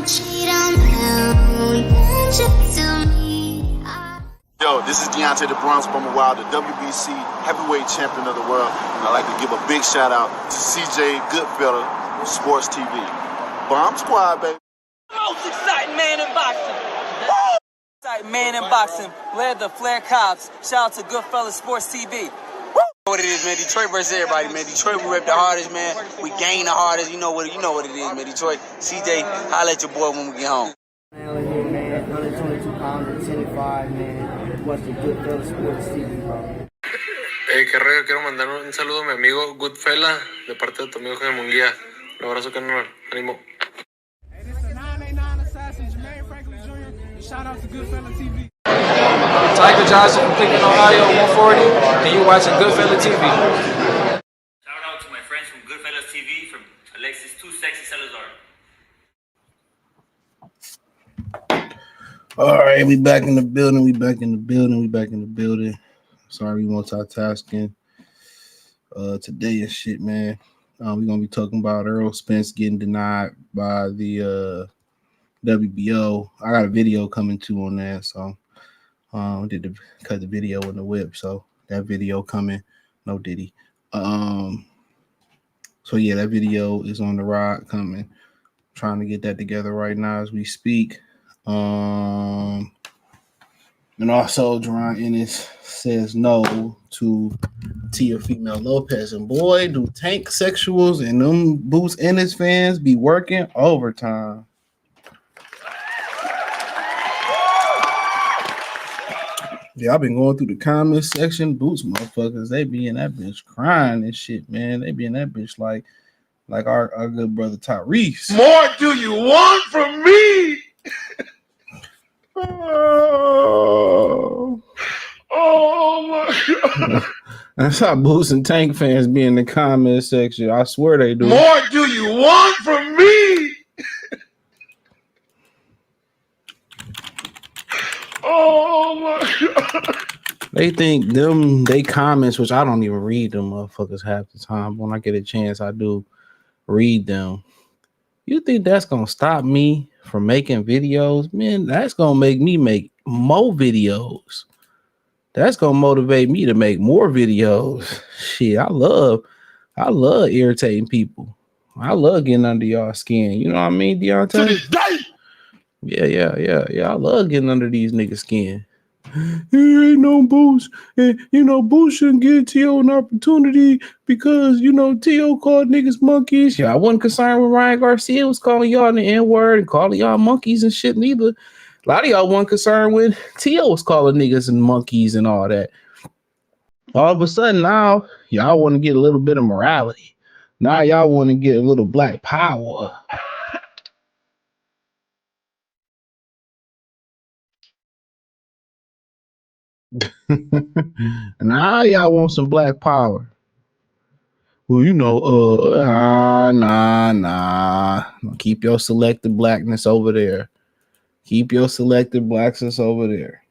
Yo, this is Deontay the Bronx from the Wild, the WBC heavyweight champion of the world. And I'd like to give a big shout out to CJ Goodfella, Sports TV. Bomb Squad, baby. Most exciting man in boxing. Woo! Exciting man in boxing. Led the Flair Cops. Shout out to Goodfella Sports TV. Woo! What it is, man. Detroit versus everybody, man. Detroit, we rep the hardest, man. We gain the hardest. You know what it is, man. Detroit, CJ, holla at your boy when we get home. Melon here, man. 122 pounds at 10.5, man. Watch the Goodfella Sports TV, bro. Hey, qué rollo, quiero mandar un saludo a mi amigo Goodfella de parte de tu amigo Jaime Munguía. Un abrazo, carnal. Ánimo. Hey, this is the 989 Assassin, Jermaine Franklin Jr. Shout out to Goodfella TV. Tiger Johnson from Cleveland, Ohio, 140, and you watching Goodfella TV. Shout out to my friends from Goodfellas TV, from Alexis Too Sexy Salazar. All right, we back in the building. Sorry, we multitasking. Today and shit, man. We're gonna be talking about Errol Spence getting denied by the WBO. I got a video coming too on that, so did cut the video in the whip, so that video coming. No Diddy. So yeah, that video is on the ride coming. Trying to get that together right now as we speak. And also Jaron Ennis says no to Teofimo Lopez. And boy, do tank sexuals and them Boots Ennis fans be working overtime. Yeah, I've been going through the comments section. Boots motherfuckers, they be in that bitch crying and shit, man. They be in that bitch like our good brother Tyrese. More do you want from me? Oh my God. That's how Boots and Tank fans be in the comment section. I swear they do. More do you want from me? Oh my God. They think they comments, which I don't even read them motherfuckers half the time. When I get a chance, I do read them. You think that's gonna stop me from making videos? Man, that's gonna make me make more videos. That's gonna motivate me to make more videos. Shit, I love irritating people. I love getting under y'all skin. You know what I mean, Deontay? To this day. Yeah. I love getting under these niggas' skin. There ain't no Boots. And, Boots shouldn't give T.O. an opportunity because, T.O. called niggas monkeys. Yeah, I wasn't concerned when Ryan Garcia was calling y'all the N-word and calling y'all monkeys and shit neither. A lot of y'all weren't concerned when T.O. was calling niggas and monkeys and all that. All of a sudden now, y'all want to get a little bit of morality. Now y'all want to get a little black power. Now y'all want some black power. Well, nah. Keep your selective blackness over there. Keep your selective blackness over there.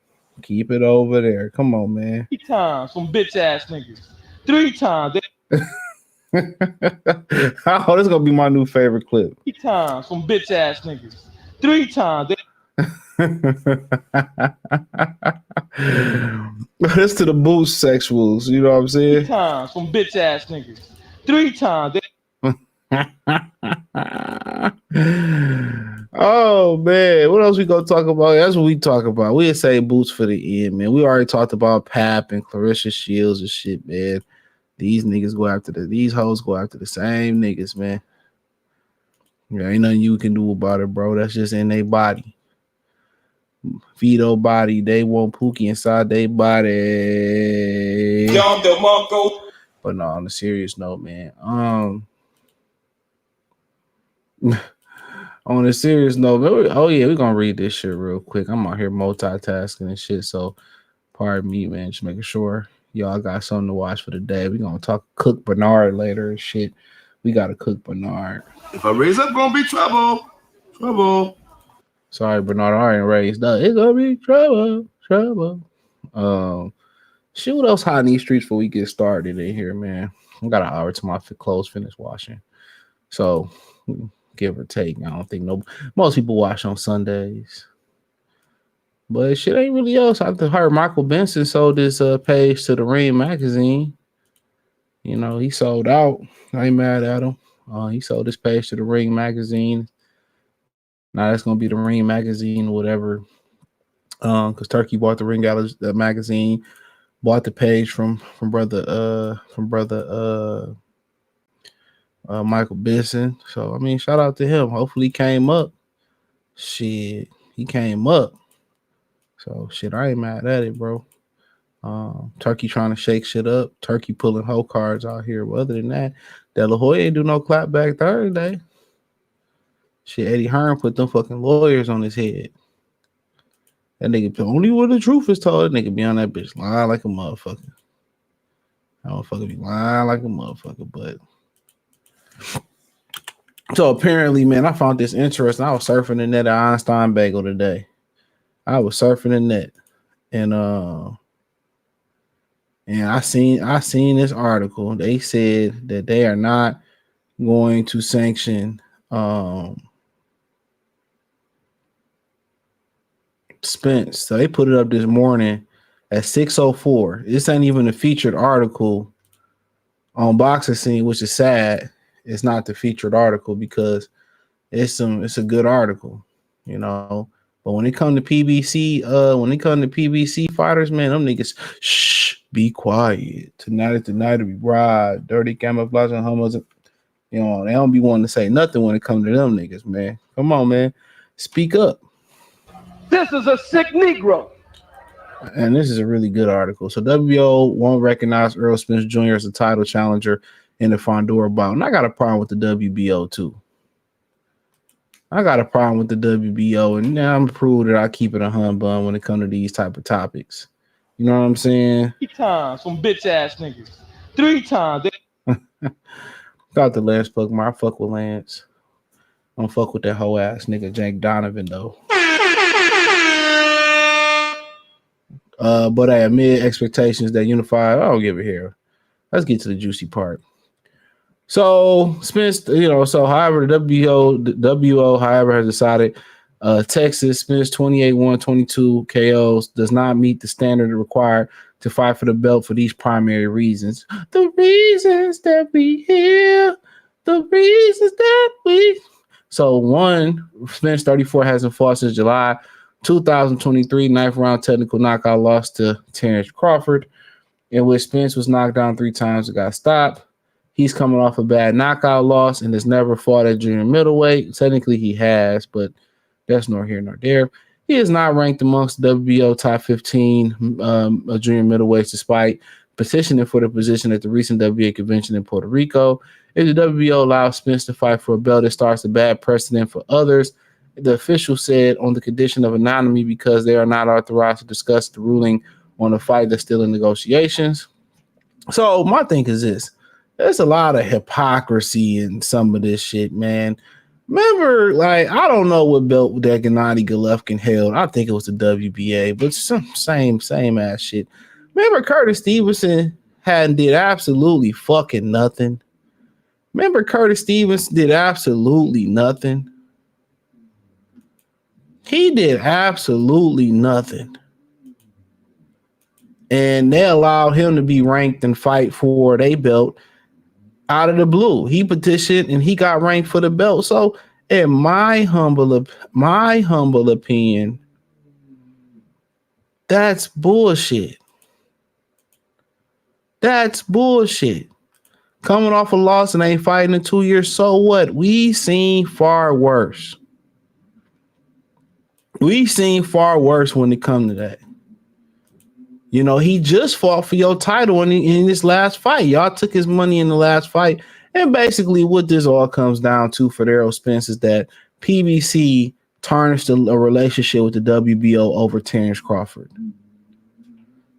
Keep it over there. Come on, man. 3 times from bitch ass niggas. 3 times. Oh, this is gonna be my new favorite clip. 3 times from bitch ass niggas. 3 times. This to the Boots sexuals, you know what I'm saying? 3 times from bitch ass niggas. 3 times. Oh man, what else we gonna talk about? That's what we talk about. We'll say Boots for the end, man. We already talked about Pap and Clarissa Shields and shit, man. These niggas go after these hoes go after the same niggas, man. There ain't nothing you can do about it, bro. That's just in their body. Vito body, they want Pookie inside their body. But no, on a serious note, man. On a serious note, we're gonna read this shit real quick. I'm out here multitasking and shit, so pardon me, man. Just making sure y'all got something to watch for the day. We're gonna cook Bernard later and shit. We gotta cook Bernard. If I raise up, gonna be trouble. Sorry, Bernard, I ain't raised up. It's gonna be trouble. Shit, what else hot in these streets before we get started in here, man? I got an hour to my clothes finish washing. So give or take. I don't think most people watch on Sundays. But shit ain't really else. I heard Michael Benson sold his page to the Ring magazine. You know, he sold out. I ain't mad at him. He sold his page to the Ring magazine. Now that's gonna be the Ring magazine or whatever. Because Turkey bought the Ring magazine, bought the page from brother Michael Benson. So I mean, shout out to him. Hopefully he came up. Shit, he came up. So shit, I ain't mad at it, bro. Turkey trying to shake shit up. Turkey pulling hoe cards out here. But other than that, De La Hoya ain't do no clap back Thursday. Shit, Eddie Hearn put them fucking lawyers on his head. That nigga only when the truth is told. That nigga be on that bitch lying like a motherfucker. That motherfucker be lying like a motherfucker. But so apparently, man, I found this interesting. I was surfing the net at Einstein Bagel today. I was surfing the net, and I seen this article. They said that they are not going to sanction Spence. So they put it up this morning at 6:04. This ain't even a featured article on Boxing Scene, which is sad. It's not the featured article because it's a good article, you know. But when it come to PBC, fighters, man, them niggas, be quiet. Tonight is the night to be bride. Dirty camouflage and hummus. You know, they don't be wanting to say nothing when it comes to them niggas, man. Come on, man. Speak up. This is a sick Negro. And this is a really good article. So WBO won't recognize Errol Spence Jr. as a title challenger in the Fundora bout. And I got a problem with the WBO too. I got a problem with the WBO, and now I'm prove that I keep it a humbug when it comes to these type of topics. You know what I'm saying? 3 times, some bitch ass niggas. 3 times. Got the Lance fuck I fuck with Lance. I don't fuck with that whole ass nigga Jake Donovan though. But I admit expectations that unified. I don't give a here. Let's get to the juicy part. So Spence, however, the WO, however, has decided Texas Spence 28-1-22 KOs does not meet the standard required to fight for the belt for these primary reasons. The reasons that we hear, the reasons that we. So one, Spence 34 hasn't fought since July 2023, 9th round technical knockout loss to Terrence Crawford, in which Spence was knocked down 3 times and got stopped. He's coming off a bad knockout loss and has never fought at junior middleweight. Technically, he has, but that's nor here nor there. He is not ranked amongst WBO top 15 junior middleweights, despite petitioning for the position at the recent WBA convention in Puerto Rico. If the WBO allows Spence to fight for a belt, it starts a bad precedent for others. The official said on the condition of anonymity because they are not authorized to discuss the ruling on a fight that's still in negotiations. So my thing is this. There's a lot of hypocrisy in some of this shit, man. Remember, like, I don't know what belt that Gennady Golovkin held. I think it was the WBA, but some same ass shit. Remember Curtis Stevenson did absolutely fucking nothing. Remember Curtis Stevenson did absolutely nothing. He did absolutely nothing. And they allowed him to be ranked and fight for their belt out of the blue. He petitioned and he got ranked for the belt. So in my humble opinion, that's bullshit. That's bullshit. Coming off a loss and ain't fighting in 2 years, so what? We seen far worse. We seen far worse when it come to that. You know, he just fought for your title in this last fight. Y'all took his money in the last fight. And basically what this all comes down to for Errol Spence is that PBC tarnished a relationship with the WBO over Terrence Crawford.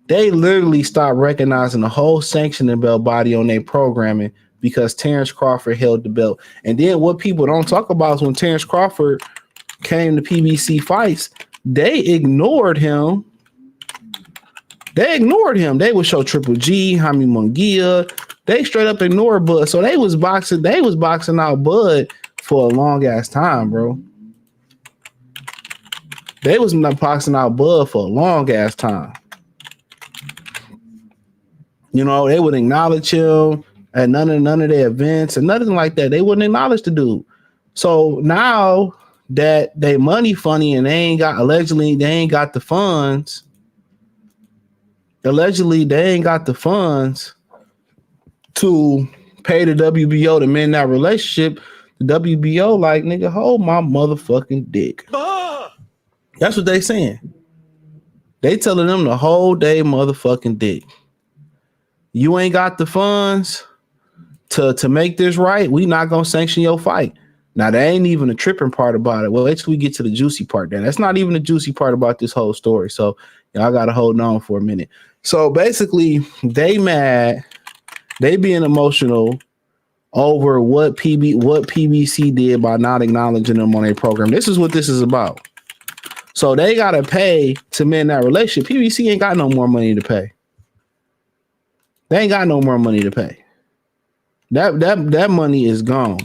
They literally stopped recognizing the whole sanctioning belt body on their programming because Terrence Crawford held the belt. And then what people don't talk about is when Terrence Crawford came to PBC fights, they ignored him. They would show Triple G, Jaime Munguia. They straight up ignored Bud. So they was boxing out Bud for a long ass time, bro. They was not boxing out Bud for a long ass time. You know, they would acknowledge him at none of their events and nothing like that. They wouldn't acknowledge the dude. So now that they money funny and allegedly they ain't got the funds. Allegedly they ain't got the funds to pay the WBO to mend that relationship. The WBO like, nigga, hold my motherfucking dick. That's what they saying. They telling them to hold their motherfucking dick. You ain't got the funds to make this right. We not gonna sanction your fight. Now, that ain't even a tripping part about it. Well, wait till we get to the juicy part then. That's not even the juicy part about this whole story. So y'all gotta hold on for a minute. So basically, they mad, they being emotional over what PBC did by not acknowledging them on their program. This is what this is about. So they gotta pay to mend that relationship. PBC ain't got no more money to pay. They ain't got no more money to pay. That money is gone.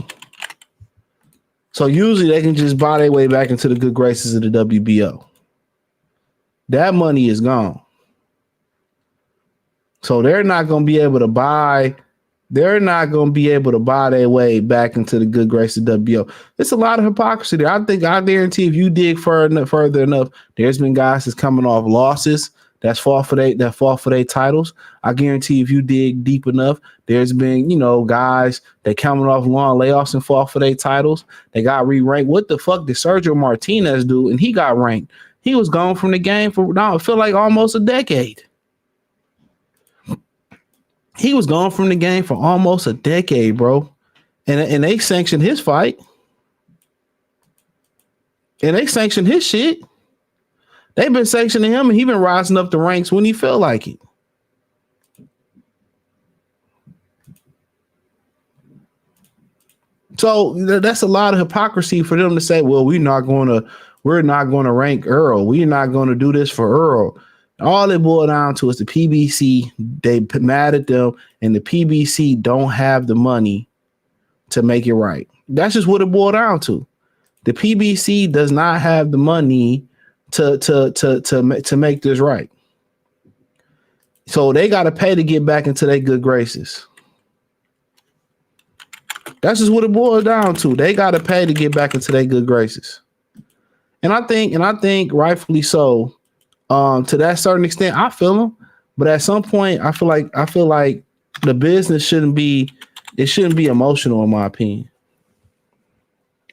So usually they can just buy their way back into the good graces of the WBO. That money is gone. So they're not going to be able to buy. They're not going to be able to buy their way back into the good graces of WBO. It's a lot of hypocrisy there. I guarantee if you dig further enough, there's been guys that's coming off losses that fought for their titles. I guarantee if you dig deep enough, there's been, guys that coming off long layoffs and fought for their titles. They got re-ranked. What the fuck did Sergio Martinez do? And he got ranked. He was gone from the game for now, I feel like almost a decade. He was gone from the game for almost a decade, bro. And they sanctioned his fight. And they sanctioned his shit. They've been sanctioning him, and he's been rising up the ranks when he felt like it. So that's a lot of hypocrisy for them to say, well, we're not going to rank Errol. We're not going to do this for Errol. All it boiled down to is the PBC, they mad at them, and the PBC don't have the money to make it right. That's just what it boiled down to. The PBC does not have the money to make this right. So they got to pay to get back into their good graces. That's just what it boils down to. They got to pay to get back into their good graces. And I think rightfully so. To that certain extent, I feel them, but at some point, I feel like the business shouldn't be emotional, in my opinion.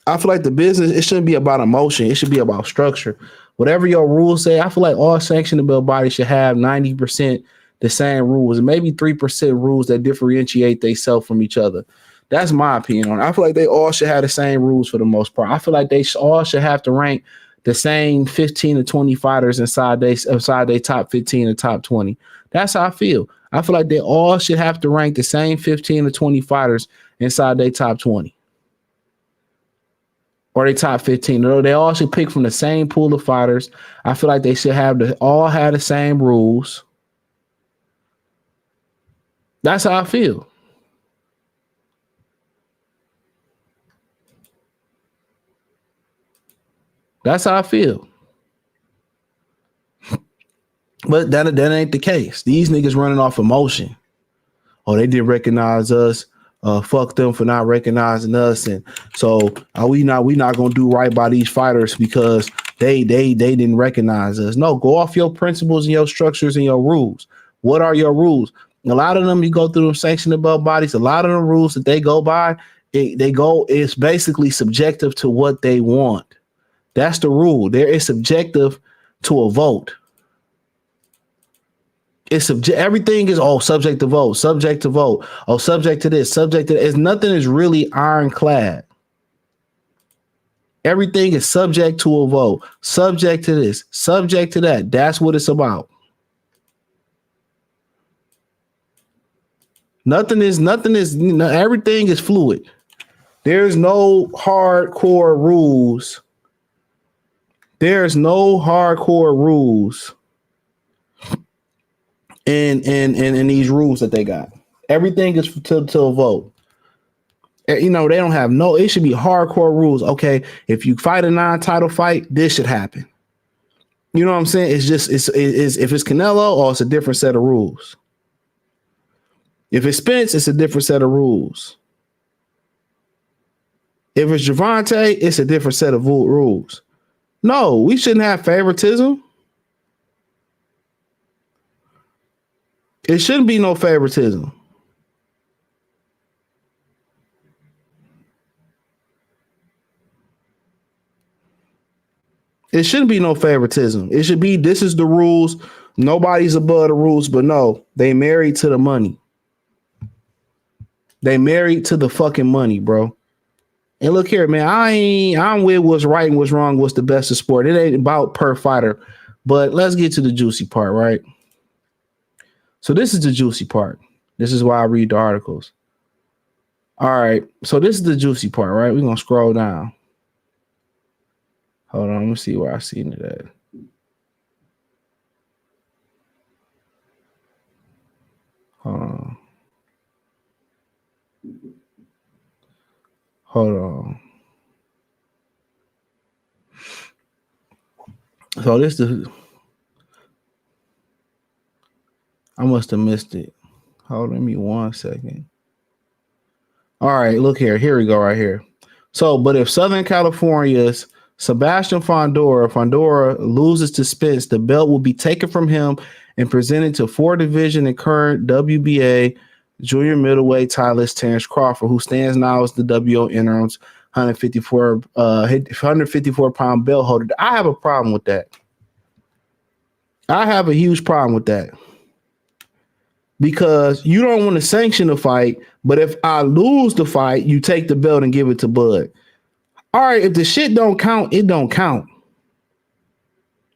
I feel like the business, it shouldn't be about emotion. It should be about structure. Whatever your rules say, I feel like all sanctionable bodies should have 90% the same rules and maybe 3% rules that differentiate themselves from each other. That's my opinion on it. I feel like they all should have the same rules for the most part. I feel like they all should have to rank the same 15 to 20 fighters inside their top 15 and top 20. That's how I feel. I feel like they all should have to rank the same 15 to 20 fighters inside their top 20. Or their top 15. They all should pick from the same pool of fighters. I feel like they should all have the same rules. That's how I feel. That's how I feel. But that ain't the case. These niggas running off emotion. Oh, they didn't recognize us. Fuck them for not recognizing us. And so we not gonna do right by these fighters because they didn't recognize us. No, go off your principles and your structures and your rules. What are your rules? A lot of them, you go through them sanctionable bodies. A lot of the rules that they go by, it's basically subjective to what they want. That's the rule. There is subjective to a vote. Everything is subject to vote, subject to vote, subject to this, subject to that. Nothing is really ironclad. Everything is subject to a vote, subject to this, subject to that. That's what it's about. Everything is fluid. There's no hardcore rules. There's no hardcore rules in these rules that they got. Everything is to a vote. You know, they don't have no, it should be hardcore rules. Okay, if you fight a non-title fight, this should happen. You know what I'm saying? It's just, it's if it's Canelo, or it's a different set of rules. If it's Spence, it's a different set of rules. If it's Gervonta, it's a different set of rules. No, we shouldn't have favoritism. It shouldn't be no favoritism. It shouldn't be no favoritism. It should be, this is the rules. Nobody's above the rules, but no, they married to the money. They married to the fucking money, bro. And look here, man, I'm with what's right and what's wrong, what's the best of sport. It ain't about per fighter, but let's get to the juicy part, right? So this is the juicy part. This is why I read the articles. All right, so this is the juicy part, right? We're going to scroll down. Hold on, let me see where I seen it at. Hold on. So this is, I must have missed it. Hold on me 1 second. All right, look here. Here we go right here. So, but if Southern California's Sebastian Fundora loses to Spence, the belt will be taken from him and presented to 4 division and current WBA junior middleweight titleist Terrence Crawford, who stands now as the WBO interim's 154 pound belt holder. I have a problem with that. I have a huge problem with that. Because you don't want to sanction the fight, but if I lose the fight, you take the belt and give it to Bud. All right, if the shit don't count, it don't count.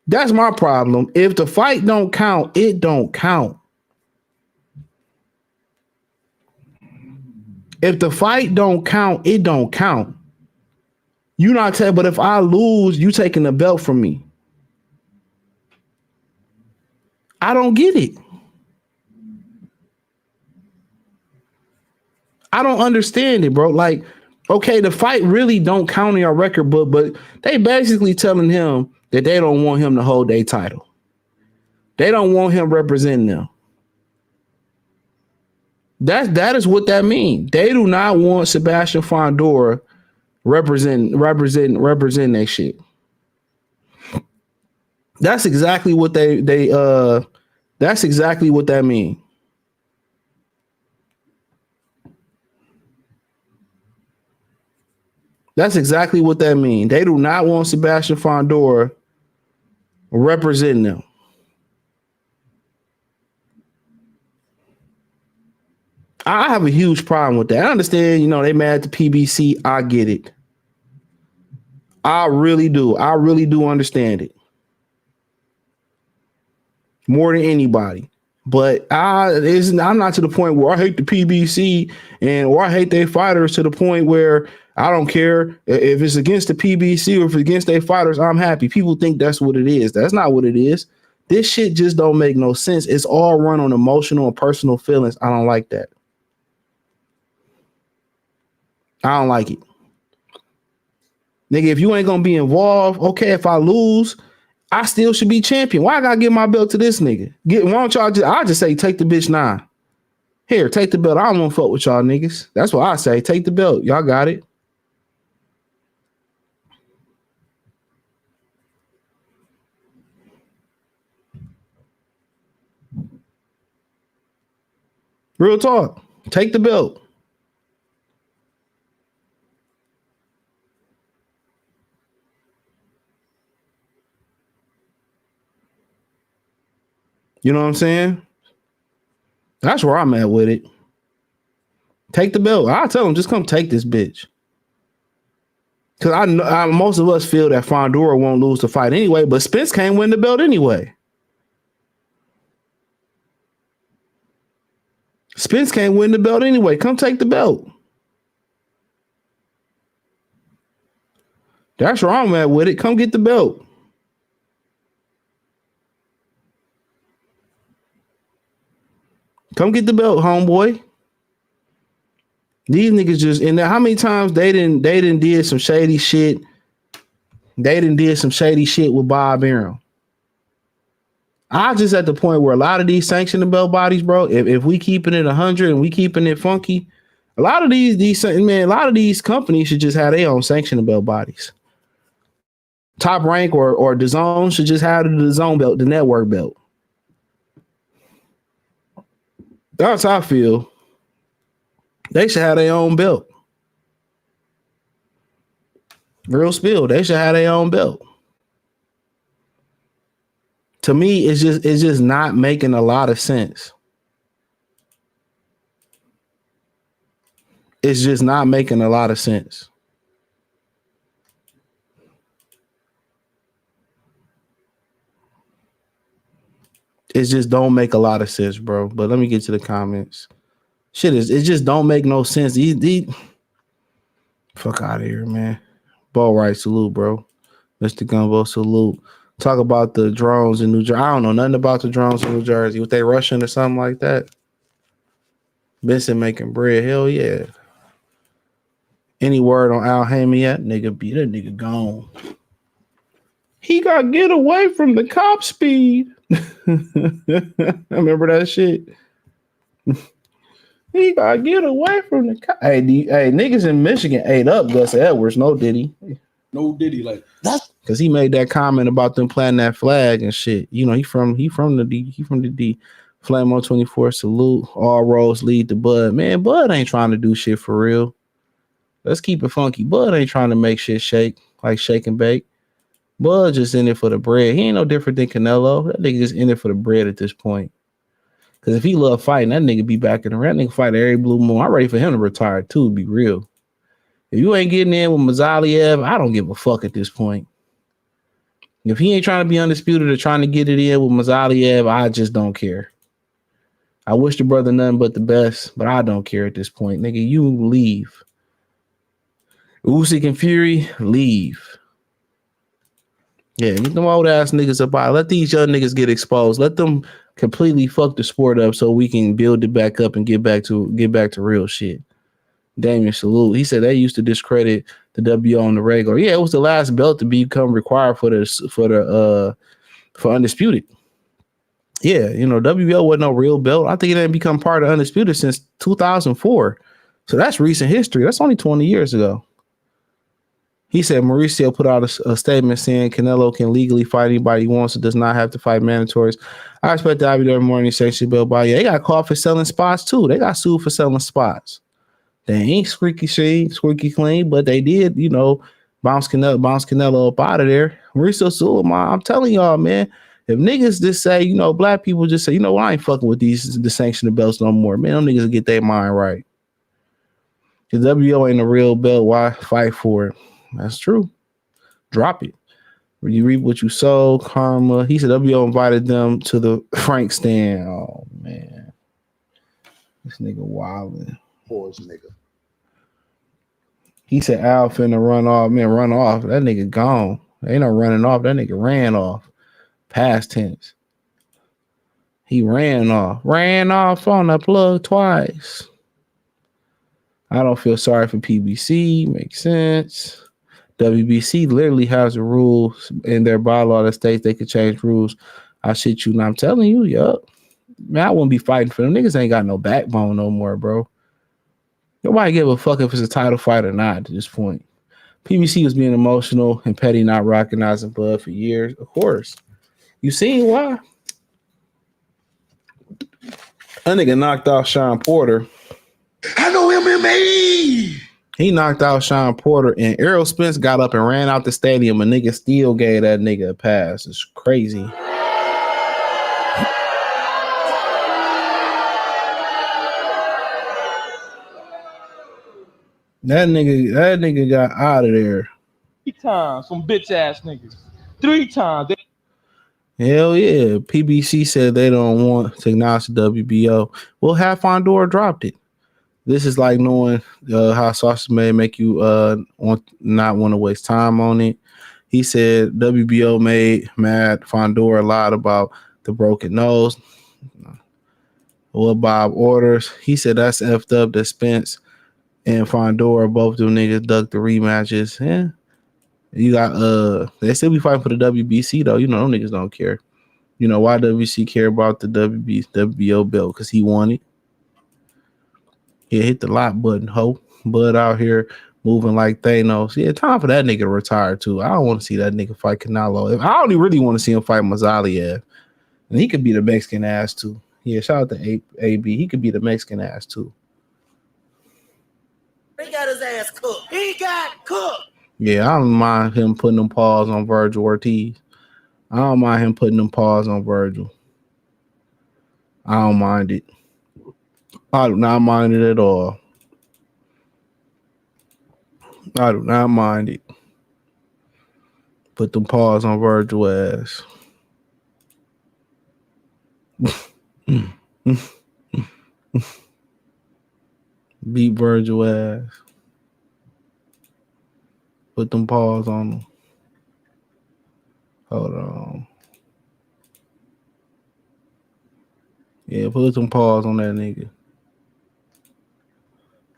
That's my problem. If the fight don't count, it don't count. If the fight don't count, it don't count. You not tell, but if I lose, you taking the belt from me. I don't get it. I don't understand it, bro. Like, okay, the fight really don't count in your record book, but they basically telling him that they don't want him to hold their title. They don't want him representing them. That is what that means. They do not want Sebastian Fundora represent that shit. That's exactly what that's exactly what that means. That's exactly what that means. They do not want Sebastian Fundora representing them. I have a huge problem with that. I understand, you know, they mad at the PBC. I get it. I really do. I really do understand it. More than anybody. But I'm not to the point where I hate the PBC or I hate their fighters to the point where I don't care if it's against the PBC or if it's against their fighters. I'm happy. People think that's what it is. That's not what it is. This shit just don't make no sense. It's all run on emotional and personal feelings. I don't like that. I don't like it. Nigga, if you ain't gonna be involved, okay, if I lose, I still should be champion. Why I gotta give my belt to this nigga? Why don't y'all I just say take the bitch now. Here, take the belt. I don't want to fuck with y'all niggas. That's what I say. Take the belt. Y'all got it. Real talk. Take the belt. You know what I'm saying? That's where I'm at with it. Take the belt. I'll tell them, just come take this bitch. Because I know most of us feel that Fundora won't lose the fight anyway, but Spence can't win the belt anyway. Spence can't win the belt anyway. Come take the belt. That's where I'm at with it. Come get the belt. Come get the belt, homeboy. These niggas just, and how many times they didn't did some shady shit. They didn't did some shady shit with Bob Arum. I just at the point where a lot of these sanctioning belt bodies, bro, if we keeping it 100 and we keeping it funky, a lot of these companies should just have their own sanctioning belt bodies. Top Rank or DAZN should just have the DAZN belt, the network belt. That's how I feel. They should have their own belt. Real spill. They should have their own belt. To me, it's just not making a lot of sense. It's just not making a lot of sense. It just don't make a lot of sense, bro. But let me get to the comments. It just don't make no sense. Fuck out of here, man. Ball right, salute, bro. Mr. Gumbo, salute. Talk about the drones in New Jersey. I don't know nothing about the drones in New Jersey. Was they Russian or something like that? Benson making bread. Hell yeah. Any word on Al Haymon yet? That nigga gone. He got to get away from the cop speed. Remember that shit? He got to get away from the cop. Hey, niggas in Michigan ate up Gus Edwards. No Diddy. No Diddy. Like, that's because he made that comment about them planting that flag and shit. You know, he from the D. Flamo 24 salute. All roads lead to Bud. Man, Bud ain't trying to do shit for real. Let's keep it funky. Bud ain't trying to make shit shake, like shake and bake. Bud just in it for the bread. He ain't no different than Canelo. That nigga just in it for the bread at this point. Because if he love fighting, that nigga be back in the ring. That nigga fight every blue moon. I'm ready for him to retire too, to be real. If you ain't getting in with Mazaliev, I don't give a fuck at this point. If he ain't trying to be undisputed or trying to get it in with Mazaliev, I just don't care. I wish the brother nothing but the best, but I don't care at this point. Nigga, you leave. Usyk and Fury, leave. Yeah, get them old ass niggas up out. Let these young niggas get exposed. Let them completely fuck the sport up so we can build it back up and get back to real shit. Damien salute. He said they used to discredit the WBO on the regular. Yeah, it was the last belt to become required for undisputed. Yeah, you know, WBO wasn't no real belt. I think it didn't become part of undisputed since 2004. So that's recent history. That's only 20 years ago. He said Mauricio put out a statement saying Canelo can legally fight anybody he wants and does not have to fight mandatories. I expect the IBW morning section bill by they got caught for selling spots too. They got sued for selling spots. They ain't squeaky clean, but they did, you know, bounce Canelo up out of there. Mauricio sued him. I'm telling y'all, man, if niggas just say, you know, black people just say, you know, I ain't fucking with the sanctioned belts no more, man, them niggas will get their mind right. The WBO ain't a real belt. Why fight for it? That's true. Drop it. You reap what you sow. Karma. He said WBO invited them to the Frank stand. Oh man, this nigga wildin'. Boys, nigga. He said Al finna run off. Man, run off. That nigga gone. Ain't no running off. That nigga ran off. Past tense. He ran off. Ran off on the plug twice. I don't feel sorry for PBC. Makes sense. WBC literally has a rule in their bylaw that states they could change rules. I shit you, and I'm telling you, yup. Man, I wouldn't be fighting for them. Niggas ain't got no backbone no more, bro. Nobody give a fuck if it's a title fight or not at this point. PBC was being emotional and petty, not recognizing Bud for years. Of course. You seen why? That nigga knocked out Sean Porter. I know MMA. He knocked out Sean Porter, and Errol Spence got up and ran out the stadium. A nigga still gave that nigga a pass. It's crazy. That nigga got out of there. 3 times from bitch ass niggas. 3 times. Hell yeah. PBC said they don't want to acknowledge the WBO. Well, have Fundora dropped it. This is like knowing how sausage may make you not want to waste time on it. He said WBO made mad Fundora a lot about the broken nose. What Bob orders. He said that's effed up that Spence and Fundora. Both them niggas ducked the rematches. Yeah. You got they still be fighting for the WBC though. You know, them niggas don't care. You know why WBC care about the WBO belt? Because he won it. He hit the lock button, ho. Bud out here moving like Thanos. Yeah, time for that nigga to retire too. I don't want to see that nigga fight Canelo. I only really want to see him fight Mazaliev. And he could be the Mexican ass too. Yeah, shout out to AB. He could be the Mexican ass too. He got his ass cooked. He got cooked. Yeah, I don't mind him putting them paws on Virgil Ortiz. I don't mind him putting them paws on Virgil. I don't mind it. I do not mind it at all. I do not mind it. Put them paws on Virgil ass. Beat Virgil ass. Put them paws on him. Hold on. Yeah, put some paws on that nigga.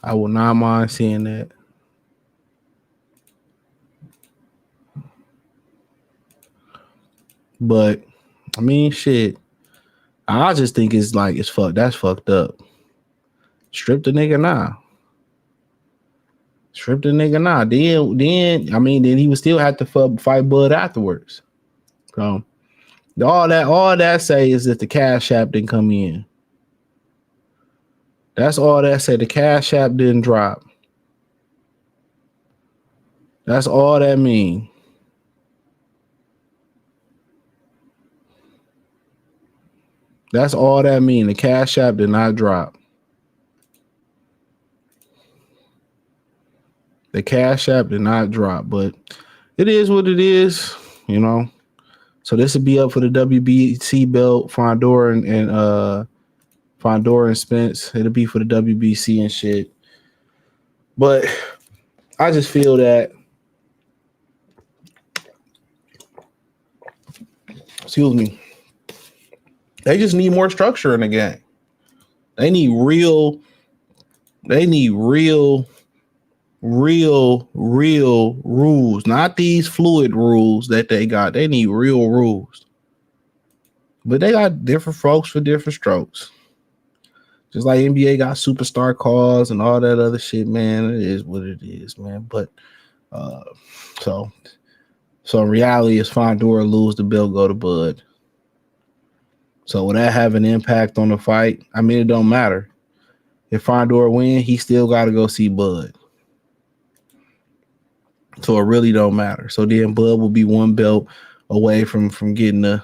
I will not mind seeing that. But I mean, shit. I just think it's like it's fucked. That's fucked up. Strip the nigga now. Strip the nigga now. Then I mean, then he would still have to fight Bud afterwards. So all that say is that the Cash App didn't come in. That's all that say. The Cash App didn't drop. That's all that mean. That's all that mean. The Cash App did not drop. The Cash App did not drop, but it is what it is, you know. So this will be up for the WBC belt, Fundora and Spence. It'll be for the WBC and shit. But I just feel that, excuse me, they just need more structure in the game. They need real rules, not these fluid rules that they got. They need real rules. But they got different folks for different strokes. Just like NBA got superstar calls and all that other shit, man. It is what it is, man. But so in reality, it's Fundora lose the belt, go to Bud. So will that have an impact on the fight? I mean, it don't matter. If Fundora win, he still got to go see Bud. So it really don't matter. So then Bud will be one belt away from getting the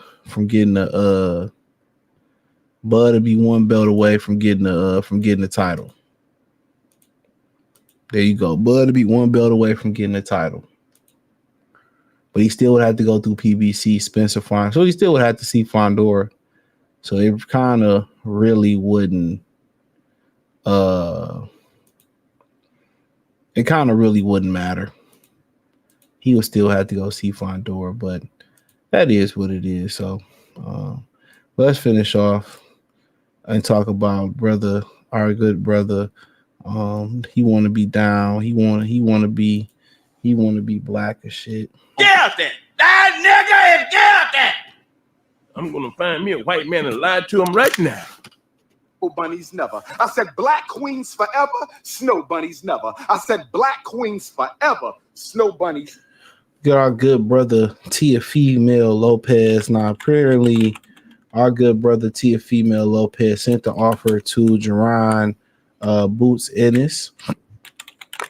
Bud will be one belt away from getting the title. There you go. Bud will be one belt away from getting the title. But he still would have to go through PBC, Spencer Fine. So he still would have to see Fundora. So it kind of really wouldn't matter. He would still have to go see Fundora, but that is what it is. So let's finish off and talk about our good brother. He want to be down. He want to be black as shit. Get out there! That nigga is get out there! I'm gonna find me a white man and lie to him right now. Bunnies never. I said black queens forever, snow bunnies never. I said black queens forever, snow bunnies. Got our good brother Teofimo Lopez. Now apparently our good brother Teofimo Lopez sent the offer to Jaron Boots Ennis.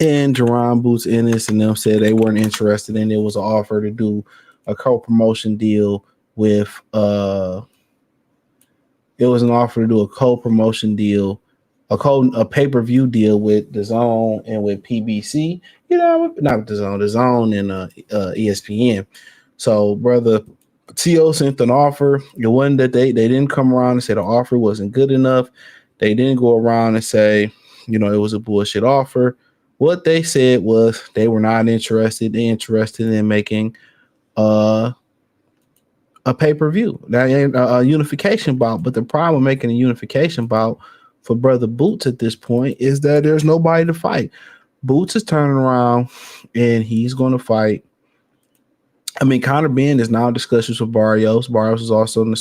And Jaron Boots Ennis and them said they weren't interested, and it was an offer to do a co-promotion deal with a co-promotion deal, a pay-per-view deal with DAZN and with PBC, you know, not with DAZN and ESPN. So brother T.O. sent an offer. It wasn't that they didn't come around and say the offer wasn't good enough. They didn't go around and say, you know, it was a bullshit offer. What they said was they were not interested. They're interested in making a pay-per-view, a unification bout. But the problem with making a unification bout for brother Boots at this point is that there's nobody to fight. Boots is turning around and he's going to fight. I mean, Conor Ben is now in discussions with Barrios. Barrios is also in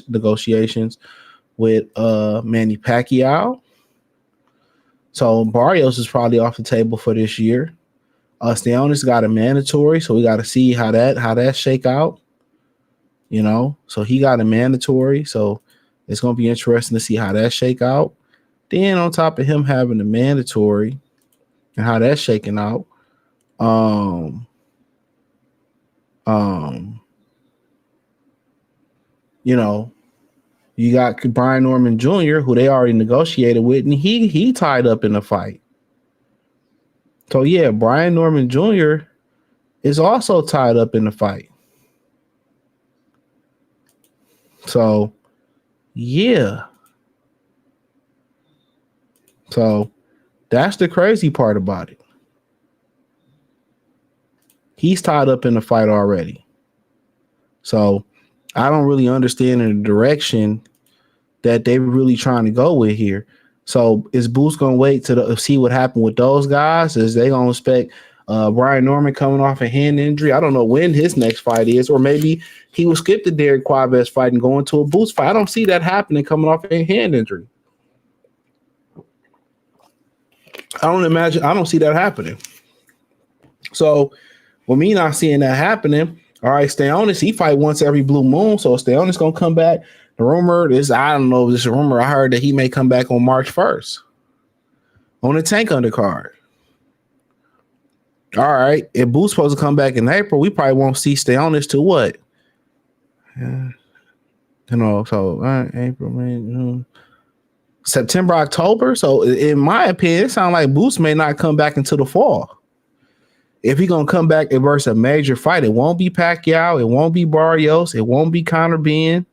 negotiations with Manny Pacquiao. So Barrios is probably off the table for this year. Sionis got a mandatory, so we got to see how that shake out. You know, so he got a mandatory, so it's going to be interesting to see how that shake out. Then on top of him having a mandatory and how that's shaking out, you know, you got Brian Norman Jr., who they already negotiated with, and he tied up in the fight. So yeah, Brian Norman Jr. is also tied up in the fight. So yeah. So that's the crazy part about it. He's tied up in the fight already. So I don't really understand the direction that they're really trying to go with here. So is Boots going to wait to see what happened with those guys? Is they going to expect Brian Norman coming off a hand injury? I don't know when his next fight is, or maybe he will skip the Derek Quaves fight and go into a Boots fight. I don't see that happening coming off a hand injury. I don't see that happening. So with me not seeing that happening, all right, Sionis, he fight once every blue moon. So Sionis going to come back. The rumor is, I don't know, this is a rumor. I heard that he may come back on March 1st on the Tank undercard. All right, if Boots supposed to come back in April, we probably won't see Sionis to what? You know, so April, May, June, September, October. So in my opinion, it sounds like Boots may not come back until the fall. If he's going to come back and versus a major fight, it won't be Pacquiao. It won't be Barrios. It won't be Conor Ben.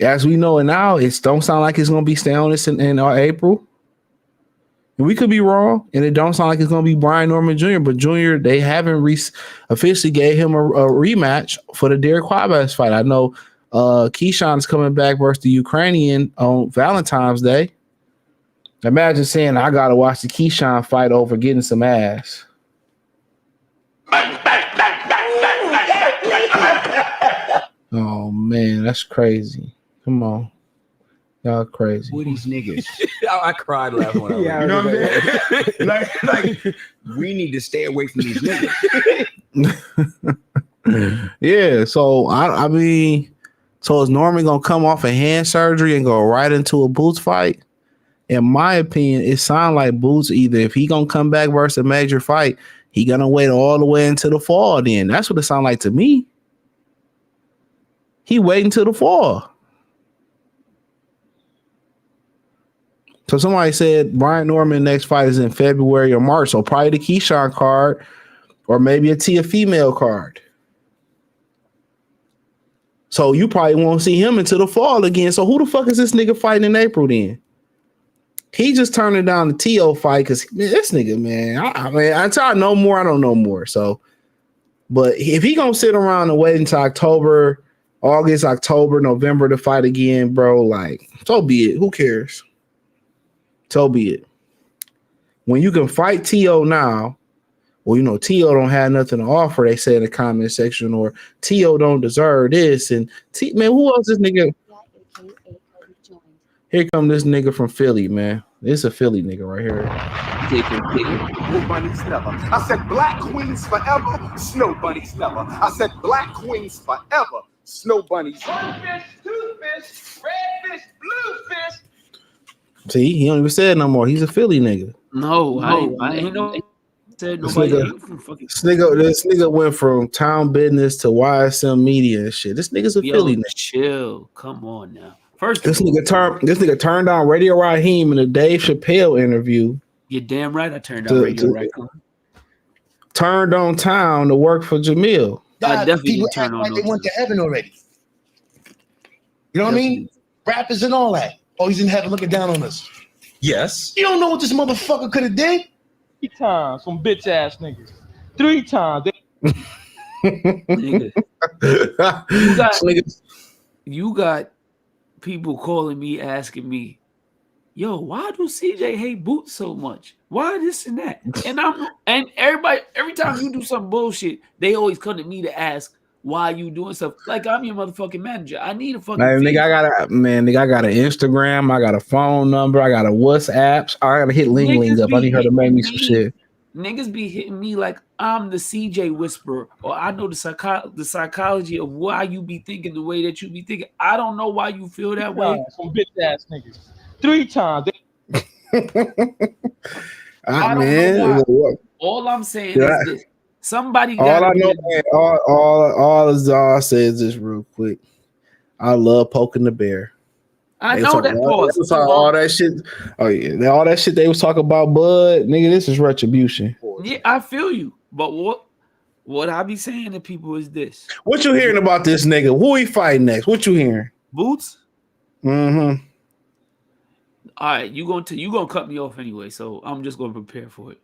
As we know it now, it don't sound like it's going to be Sionis in April. And we could be wrong, and it don't sound like it's going to be Brian Norman Jr., but Jr., they haven't officially gave him a rematch for the Derek Quaves fight. I know Keyshawn is coming back versus the Ukrainian on Valentine's Day. Imagine saying, I got to watch the Keyshawn fight over getting some ass. Oh, man, that's crazy. Come on. Y'all crazy. Who are these niggas? I cried laughing when I Yeah, you know what I'm saying? like, we need to stay away from these niggas. Yeah, so I mean, so is Norman gonna come off a hand surgery and go right into a Boots fight? In my opinion, it sounds like Boots, either if he gonna come back versus a major fight, he gonna wait all the way into the fall. Then that's what it sounds like to me. He waiting till the fall. So somebody said Brian Norman next fight is in February or March. So probably the Keyshawn card or maybe a Teofimo card. So you probably won't see him until the fall again. So who the fuck is this nigga fighting in April then? He just turning down the T.O. fight because this nigga, man, until I know more, I don't know more. So, but if he gonna sit around and wait until October, August, October, November to fight again, bro, like, so be it. Who cares? So be it. When you can fight T.O. now, well, you know, T.O. don't have nothing to offer, they say in the comment section, or T.O. don't deserve this. And man, who else this nigga? Here come this nigga from Philly, man. This is a Philly nigga right here. Blue bunnies never. I said black queens forever, snow bunnies never. I said black queens forever, snow bunnies. One fish, two fish, red fish, blue fish. See, he don't even say it no more. He's a Philly nigga. No, I ain't know. Said nobody. This nigga went from Town Business to YSM Media and shit. This nigga's a Philly nigga. Chill. Come on now. First, this nigga turned down Radio Raheem in the Dave Chappelle interview. You're damn right. I turned down Radio Raheem. Turned on Town to work for Jamil. I definitely turned on. Like they went to heaven already. You know what I mean? Rappers and all that. Oh, he's in heaven looking down on us. Yes. You don't know what this motherfucker could have did? 3 times, some bitch ass niggas. 3 times. You got people calling me, asking me, yo, why do CJ hate Boots so much? Why this and that? And everybody, every time you do some bullshit, they always come to me to ask why you doing stuff. Like I'm your motherfucking manager. I need a fucking nigga, I got an Instagram, I got a phone number, I got a WhatsApp. I gotta hit Ling up. I need her to make me some shit. Niggas be hitting me like I'm the CJ whisperer, or I know the psychology of why you be thinking the way that you be thinking. I don't know why you feel that way. Some bitch ass niggas. 3 times. I don't know why. All I'm saying is this. Somebody got all says this real quick. I love poking the bear. I know that pause. All that shit. Oh yeah, all that shit they was talking about, Bud. Nigga, this is retribution. Yeah, I feel you. But what I be saying to people is this. What you hearing about this nigga? Who he fighting next? What you hearing? Boots? Mm-hmm. All right, you gonna cut me off anyway, so I'm just gonna prepare for it.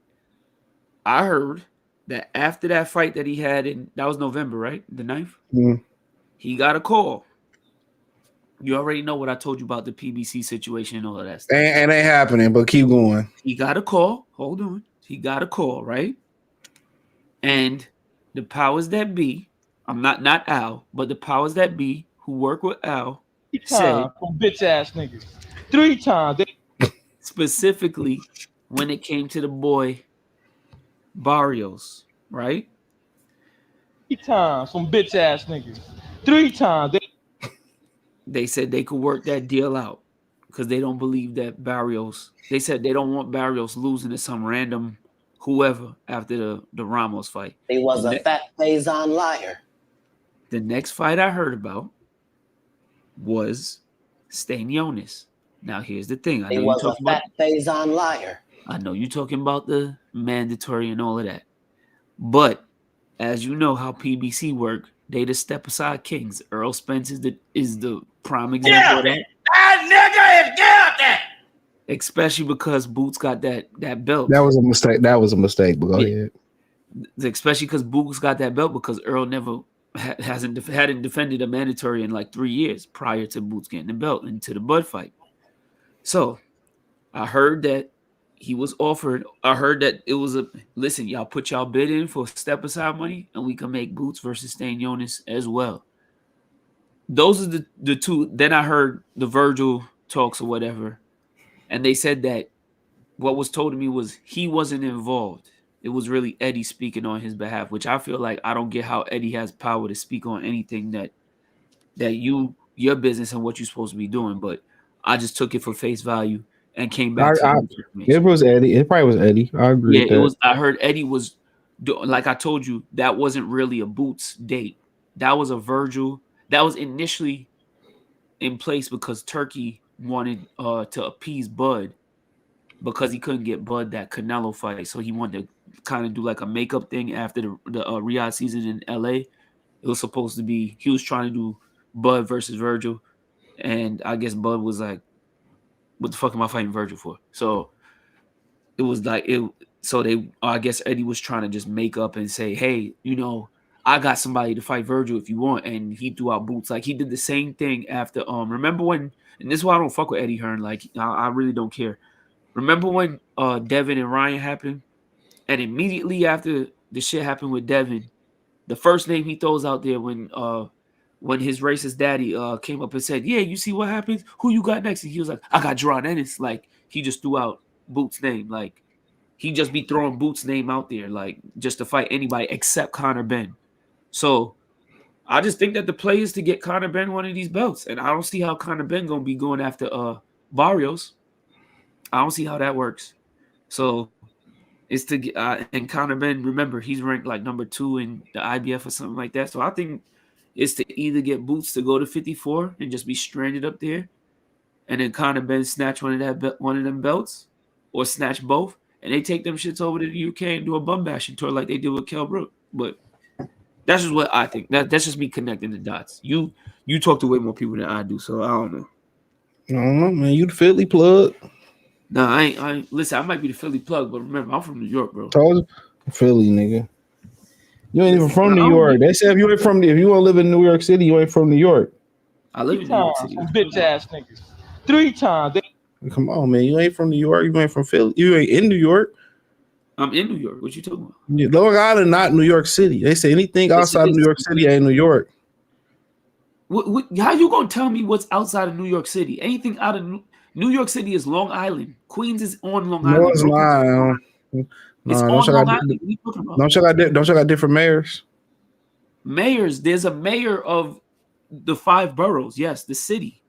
I heard that after that fight that he had that was November, right? The 9th? Mm-hmm. He got a call. You already know what I told you about the PBC situation and all of that stuff. And ain't happening, but keep going. He got a call. Hold on. He got a call, right? And the powers that be, I'm not Al, but the powers that be who work with Al said from bitch ass niggas. 3 times. Specifically when it came to the boy Barrios, right? 3 times from bitch ass niggas. 3 times. They said they could work that deal out because they don't believe that Barrios. They said they don't want Barrios losing to some random whoever after the Ramos fight. He was a fat Faison liar. The next fight I heard about was Stanionis. Now here's the thing. He was a fat Faison liar. I know you're talking about the mandatory and all of that, but as you know how PBC work, they the step aside kings. Errol Spence is the prime example of that. That nigga is guilty. Especially because Boots got that belt. That was a mistake. But go ahead. Especially because Boots got that belt because Earl never hadn't defended a mandatory in like 3 years prior to Boots getting the belt into the Bud fight. So I heard that he was offered. I heard that it was listen, y'all put y'all bid in for step aside money and we can make Boots versus Stanionis as well. Those are the two. Then I heard the Virgil talks or whatever. And they said that what was told to me was he wasn't involved. It was really Eddie speaking on his behalf, which I feel like I don't get how Eddie has power to speak on anything that your business and what you're supposed to be doing. But I just took it for face value and came back to it was Eddie. It probably was Eddie. I agree. Yeah, it was. I heard Eddie was like I told you, that wasn't really a Boots date. That was a Virgil. That was initially in place because Turkey wanted to appease Bud because he couldn't get Bud that Canelo fight. So he wanted to kind of do like a makeup thing after the Riyadh season in LA. It was supposed to be, he was trying to do Bud versus Virgil. And I guess Bud was like, what the fuck am I fighting Virgil for? So it was like, I guess Eddie was trying to just make up and say, hey, I got somebody to fight Virgil if you want. And he threw out Boots. Like he did the same thing after, remember when, and this is why I don't fuck with Eddie Hearn. Like I really don't care. Remember when Devin and Ryan happened? And immediately after the shit happened with Devin, the first name he throws out there when his racist daddy came up and said, yeah, you see what happens? Who you got next? And he was like, I got Jaron Ennis. Like he just threw out Boots' name. Like he just be throwing Boots' name out there, like just to fight anybody except Conor Benn. So I just think that the play is to get Conor Benn one of these belts. And I don't see how Conor Benn going to be going after Barrios. I don't see how that works. So it's to get, and Conor Benn, remember, he's ranked like number 2 in the IBF or something like that. So I think it's to either get Boots to go to 54 and just be stranded up there, and then Conor Benn snatch one of them belts, or snatch both, and they take them shits over to the UK and do a bum bashing tour like they did with Kell Brook. But that's just what I think. That's just me connecting the dots. You talk to way more people than I do, so I don't know. I don't know, man. You the Philly plug? No, I ain't. Listen, I might be the Philly plug, but remember, I'm from New York, bro. Told you, Philly, nigga. You ain't even from New York. They say if you want to live in New York City, you ain't from New York. I live in New York City. Bitch ass niggas. 3 times. Come on, man. You ain't from New York. You ain't from Philly. You ain't in New York. I'm in New York. What you talking about? Long Island, not New York City. They say anything outside of New York City ain't New York. How you gonna tell me what's outside of New York City? Anything out of New York City is Long Island. Queens is on Long Island. No, it's not. It's on Long Island. What are you talking about? Don't you got different mayors? Mayors. There's a mayor of the 5 boroughs. Yes, the city.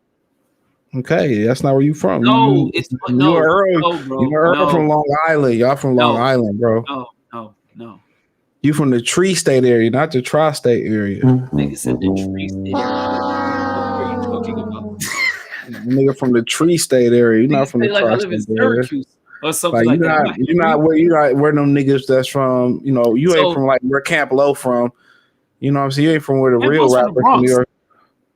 Okay, that's not where you from. No, you are bro. from Long Island. Y'all from Long Island, bro. No. You from the tri-state area, not the tri-state area. Nigga said the tri-state area. What are you talking about? Nigga from the tri-state area. You're not from the tri-state area. Or something like that. You're not where them niggas that's from. You know, you ain't from like where Camp Low from. You know what I'm saying? You ain't from where the real rappers from New York.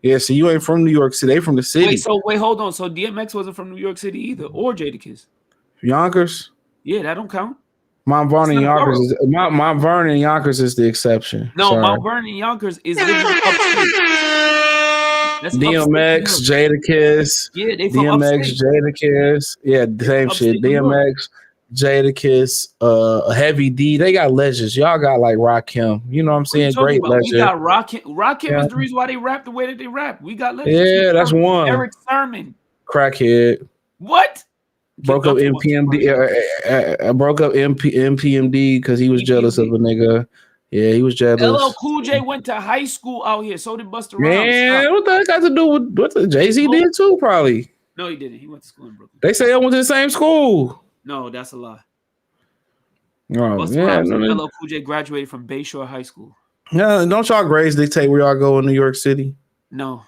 Yeah, so you ain't from New York City. They from the city. Wait, hold on. So DMX wasn't from New York City either, or Jadakiss. Yonkers? Yeah, that don't count. Mount Vernon and Yonkers is the exception. No, sorry. Mount Vernon and Yonkers is literally upstate. That's DMX, Jadakiss. Yeah, they from DMX, upstate. Jadakiss. Yeah, the same shit. DMX, Jadakiss, Heavy D. They got legends. Y'all got like Rakim. You know what I'm saying? Great legend. We got Rakim. Rakim is the reason why they rap the way that they rap. We got legends. Yeah, that's one. Eric Sermon. Crackhead. What? Broke up MPMD. Broke up MPMD because he was jealous of a nigga. Yeah, he was jealous. LL Cool J went to high school out here. So did Busta Rhymes. Man, what that got to do with what the Jay-Z did too? Probably. No, he didn't. He went to school in Brooklyn. They say I went to the same school. No, that's a lie. Busta Rhymes and LL Cool J graduated from Bayshore High School. Yeah, don't y'all grades dictate where y'all go in New York City? No,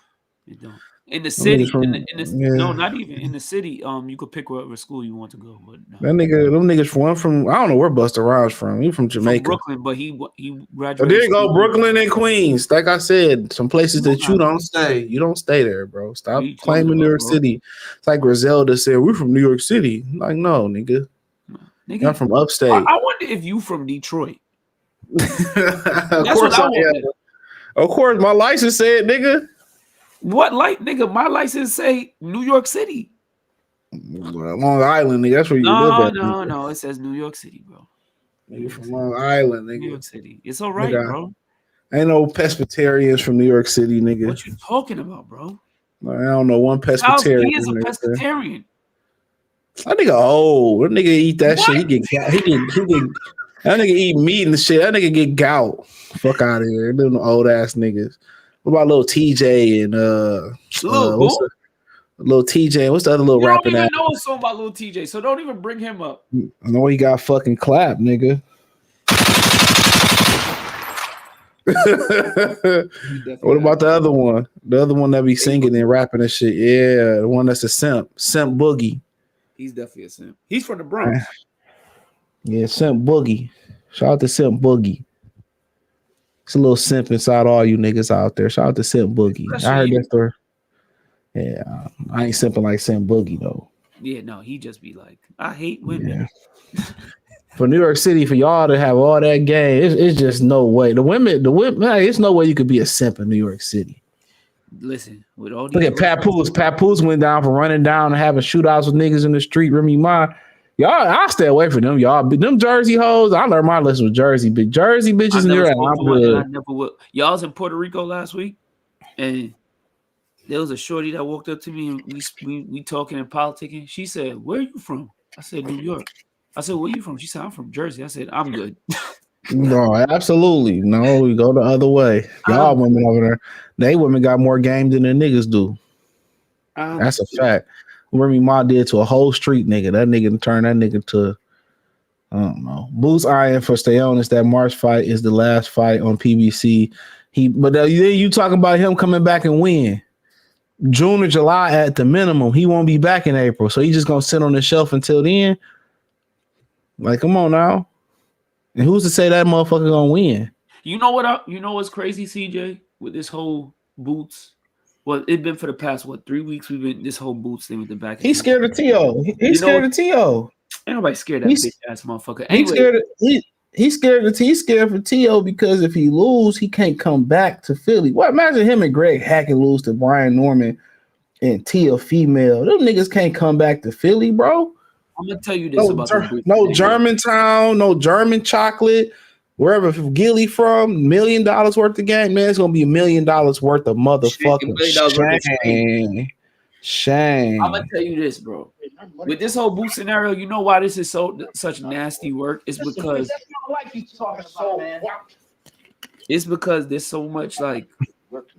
it don't. In the city, no, not even in the city. You could pick whatever school you want to go, but no. Them niggas from I don't know where Busta Rhymes from. He from Jamaica, from Brooklyn, but he graduated. But there you go, Brooklyn and Queens. Like I said, some places that you don't stay. You don't stay there, bro. Stop claiming New York City. It's like Griselda said, we're from New York City. I'm like, no, nigga. I'm from upstate. I wonder if you from Detroit. Of course I am. Of course, my license said, nigga. What nigga? My license say New York City. Long Island, nigga. That's where you live at. No. It says New York City, bro. Nigga from Long Island, nigga. New York City. It's all right, nigga, bro. Ain't no pescatarians from New York City, nigga. What you talking about, bro? I don't know one pescatarian. He is a pescatarian. That nigga old. That nigga eat that shit. He get that nigga eat meat and shit. That nigga get gout. Fuck out of here. Them old ass niggas. What about little TJ and little TJ? What's the other little rapping? I don't even know a song about little TJ, so don't even bring him up. I know he got fucking clapped, nigga. What about the other one? The other one that be singing and rapping and shit. Yeah, the one that's a simp Boogie. He's definitely a simp. He's from the Bronx. Yeah, Simp Boogie. Shout out to Simp Boogie. It's a little simp inside all you niggas out there. Shout out to Simp Boogie. I heard that story. Yeah, I ain't simping like Simp Boogie though. Yeah, no, he just be like, I hate women. Yeah. For New York City, for y'all to have all that game, it's just no way. The women, man, it's no way you could be a simp in New York City. Listen, with all these look at Papoose. Papoose went down for running down and having shootouts with niggas in the street. Remy Ma. Y'all, I'll stay away from them, y'all. But them Jersey hoes, I learned my lesson with Jersey bitches in there. I never would. Y'all was in Puerto Rico last week, and there was a shorty that walked up to me and we talking and politicking. She said, "Where are you from?" I said, "New York." I said, "Where you from?" She said, "I'm from Jersey." I said, "I'm good." No, absolutely. No, we go the other way. Y'all women over there, they women got more game than the niggas do. That's a fact. Remy Ma did to a whole street nigga. That nigga turned that nigga to, I don't know. Boots Iron for Stay Honest. That March fight is the last fight on PBC. But then you talk about him coming back and win. June or July at the minimum. He won't be back in April. So he's just gonna sit on the shelf until then. Like, come on now. And who's to say that motherfucker gonna win? You know what? You know what's crazy, CJ, with this whole Boots. Well, it's been for the past 3 weeks. We've been this whole Boots thing with the back. He's scared of T.O. He's scared of T.O. Ain't nobody scared of that bitch ass motherfucker. Anyway, he's scared for T.O. because if he lose, he can't come back to Philly. What? Imagine him and Greg Hackett lose to Brian Norman and Teofimo. Them niggas can't come back to Philly, bro. I'm gonna tell you this about the no Germantown, no German chocolate. Wherever Gilly from, $1 million worth of game, man, it's gonna be $1 million worth of motherfucking shame. I'm gonna tell you this, bro. With this whole Boots scenario, you know why this is such nasty work? It's because there's so much like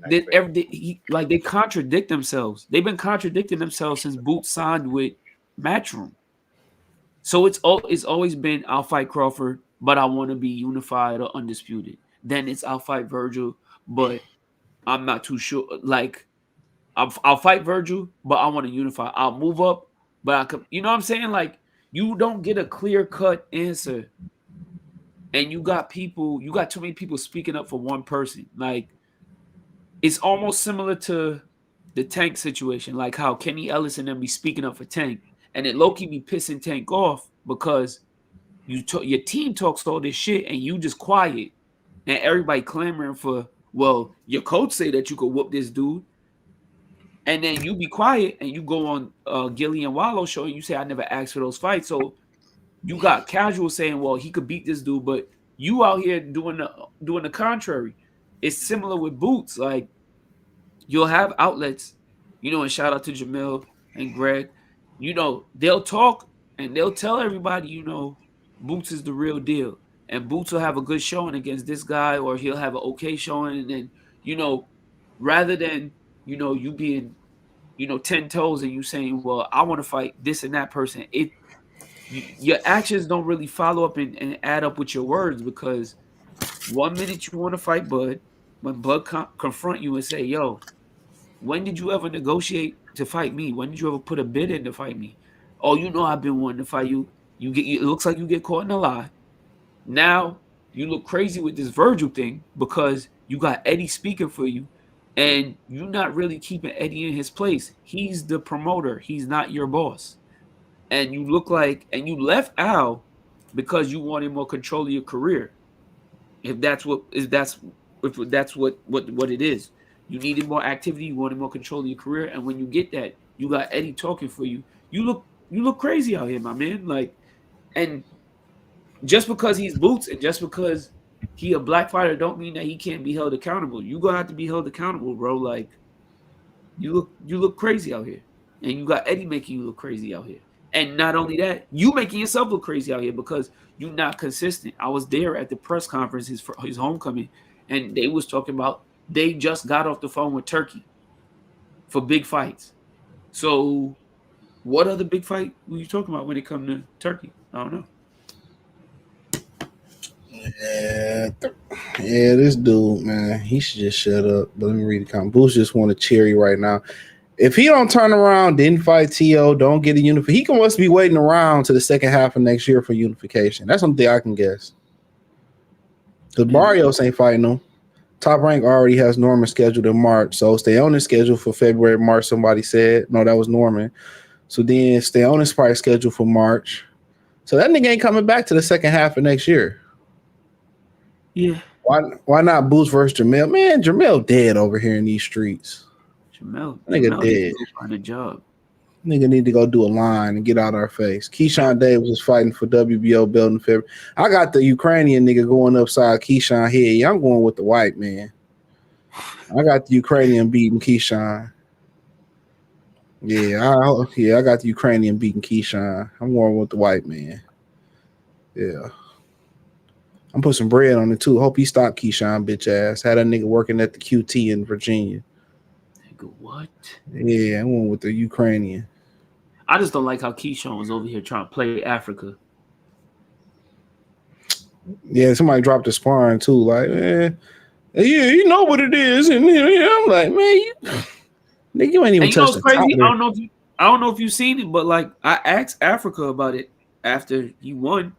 they contradict themselves. They've been contradicting themselves since Boots signed with Matchroom. So it's always been I'll fight Crawford, but I want to be unified or undisputed. Then it's I'll fight Virgil, but I'm not too sure. Like I'll fight Virgil, but I want to unify. I'll move up, but I could. You know what I'm saying? Like you don't get a clear cut answer, and you got too many people speaking up for one person. Like it's almost similar to the Tank situation, like how Kenny Ellis and them be speaking up for Tank. And then low-key be pissing Tank off because your team talks all this shit and you just quiet. And everybody clamoring for, well, your coach say that you could whoop this dude. And then you be quiet and you go on Gilly and Wallow show and you say, I never asked for those fights. So you got casual saying, well, he could beat this dude, but you out here doing the contrary. It's similar with Boots. Like, you'll have outlets, and shout out to Jamil and Greg. They'll talk and they'll tell everybody, Boots is the real deal. And Boots will have a good showing against this guy, or he'll have an okay showing. And then, rather than, you being, 10 toes and you saying, well, I want to fight this and that person. Your actions don't really follow up and add up with your words, because 1 minute you want to fight Bud, when Bud confront you and say, yo, when did you ever negotiate to fight me? When did you ever put a bid in to fight me? Oh, I've been wanting to fight you. It looks like you get caught in a lie. Now you look crazy with this Virgil thing because you got Eddie speaking for you, and you're not really keeping Eddie in his place. He's the promoter. He's not your boss. And you look like, and you left Al because you wanted more control of your career. If that's what it is. You needed more activity. You wanted more control of your career, and when you get that, you got Eddie talking for you. You look crazy out here, my man. Like, and just because he's Boots and just because he a black fighter, don't mean that he can't be held accountable. You gonna have to be held accountable, bro. Like, you look crazy out here, and you got Eddie making you look crazy out here. And not only that, you making yourself look crazy out here because you're not consistent. I was there at the press conference, his homecoming, and they was talking about. They just got off the phone with Turkey for big fights. So what other big fight were you talking about when it comes to Turkey? I don't know. Yeah, this dude, man, he should just shut up. But let me read the comment. Boots just want a cherry right now. If he don't turn around, didn't fight T.O., don't get a unification, he must be waiting around to the second half of next year for unification. That's something I can guess. Because Barrios ain't fighting him. Top Rank already has Norman scheduled in March, so stay on his schedule for February, March. Somebody said, no, that was Norman. So then stay on his probably schedule for March. So that nigga ain't coming back to the second half of next year. Yeah. Why not Boots versus Jamil? Man, Jamil dead over here in these streets. Jamil nigga dead. Find a job. Nigga need to go do a line and get out our face. Keyshawn Davis is fighting for WBO belt in February. I got the Ukrainian nigga going upside Keyshawn head. Yeah, I'm going with the white man. I got the Ukrainian beating Keyshawn. Yeah, I got the Ukrainian beating Keyshawn. I'm going with the white man. Yeah. I'm putting some bread on it too. Hope he stopped Keyshawn, bitch ass. Had that nigga working at the QT in Virginia. Nigga, what? Yeah, I went with the Ukrainian. I just don't like how Keyshawn was over here trying to play Africa. Yeah, somebody dropped the sparring too. Like, man, yeah, you know what it is, and I'm like, man, nigga, you ain't even touched the crazy. top. I don't know if you've seen it, but like I asked Africa about it after he won.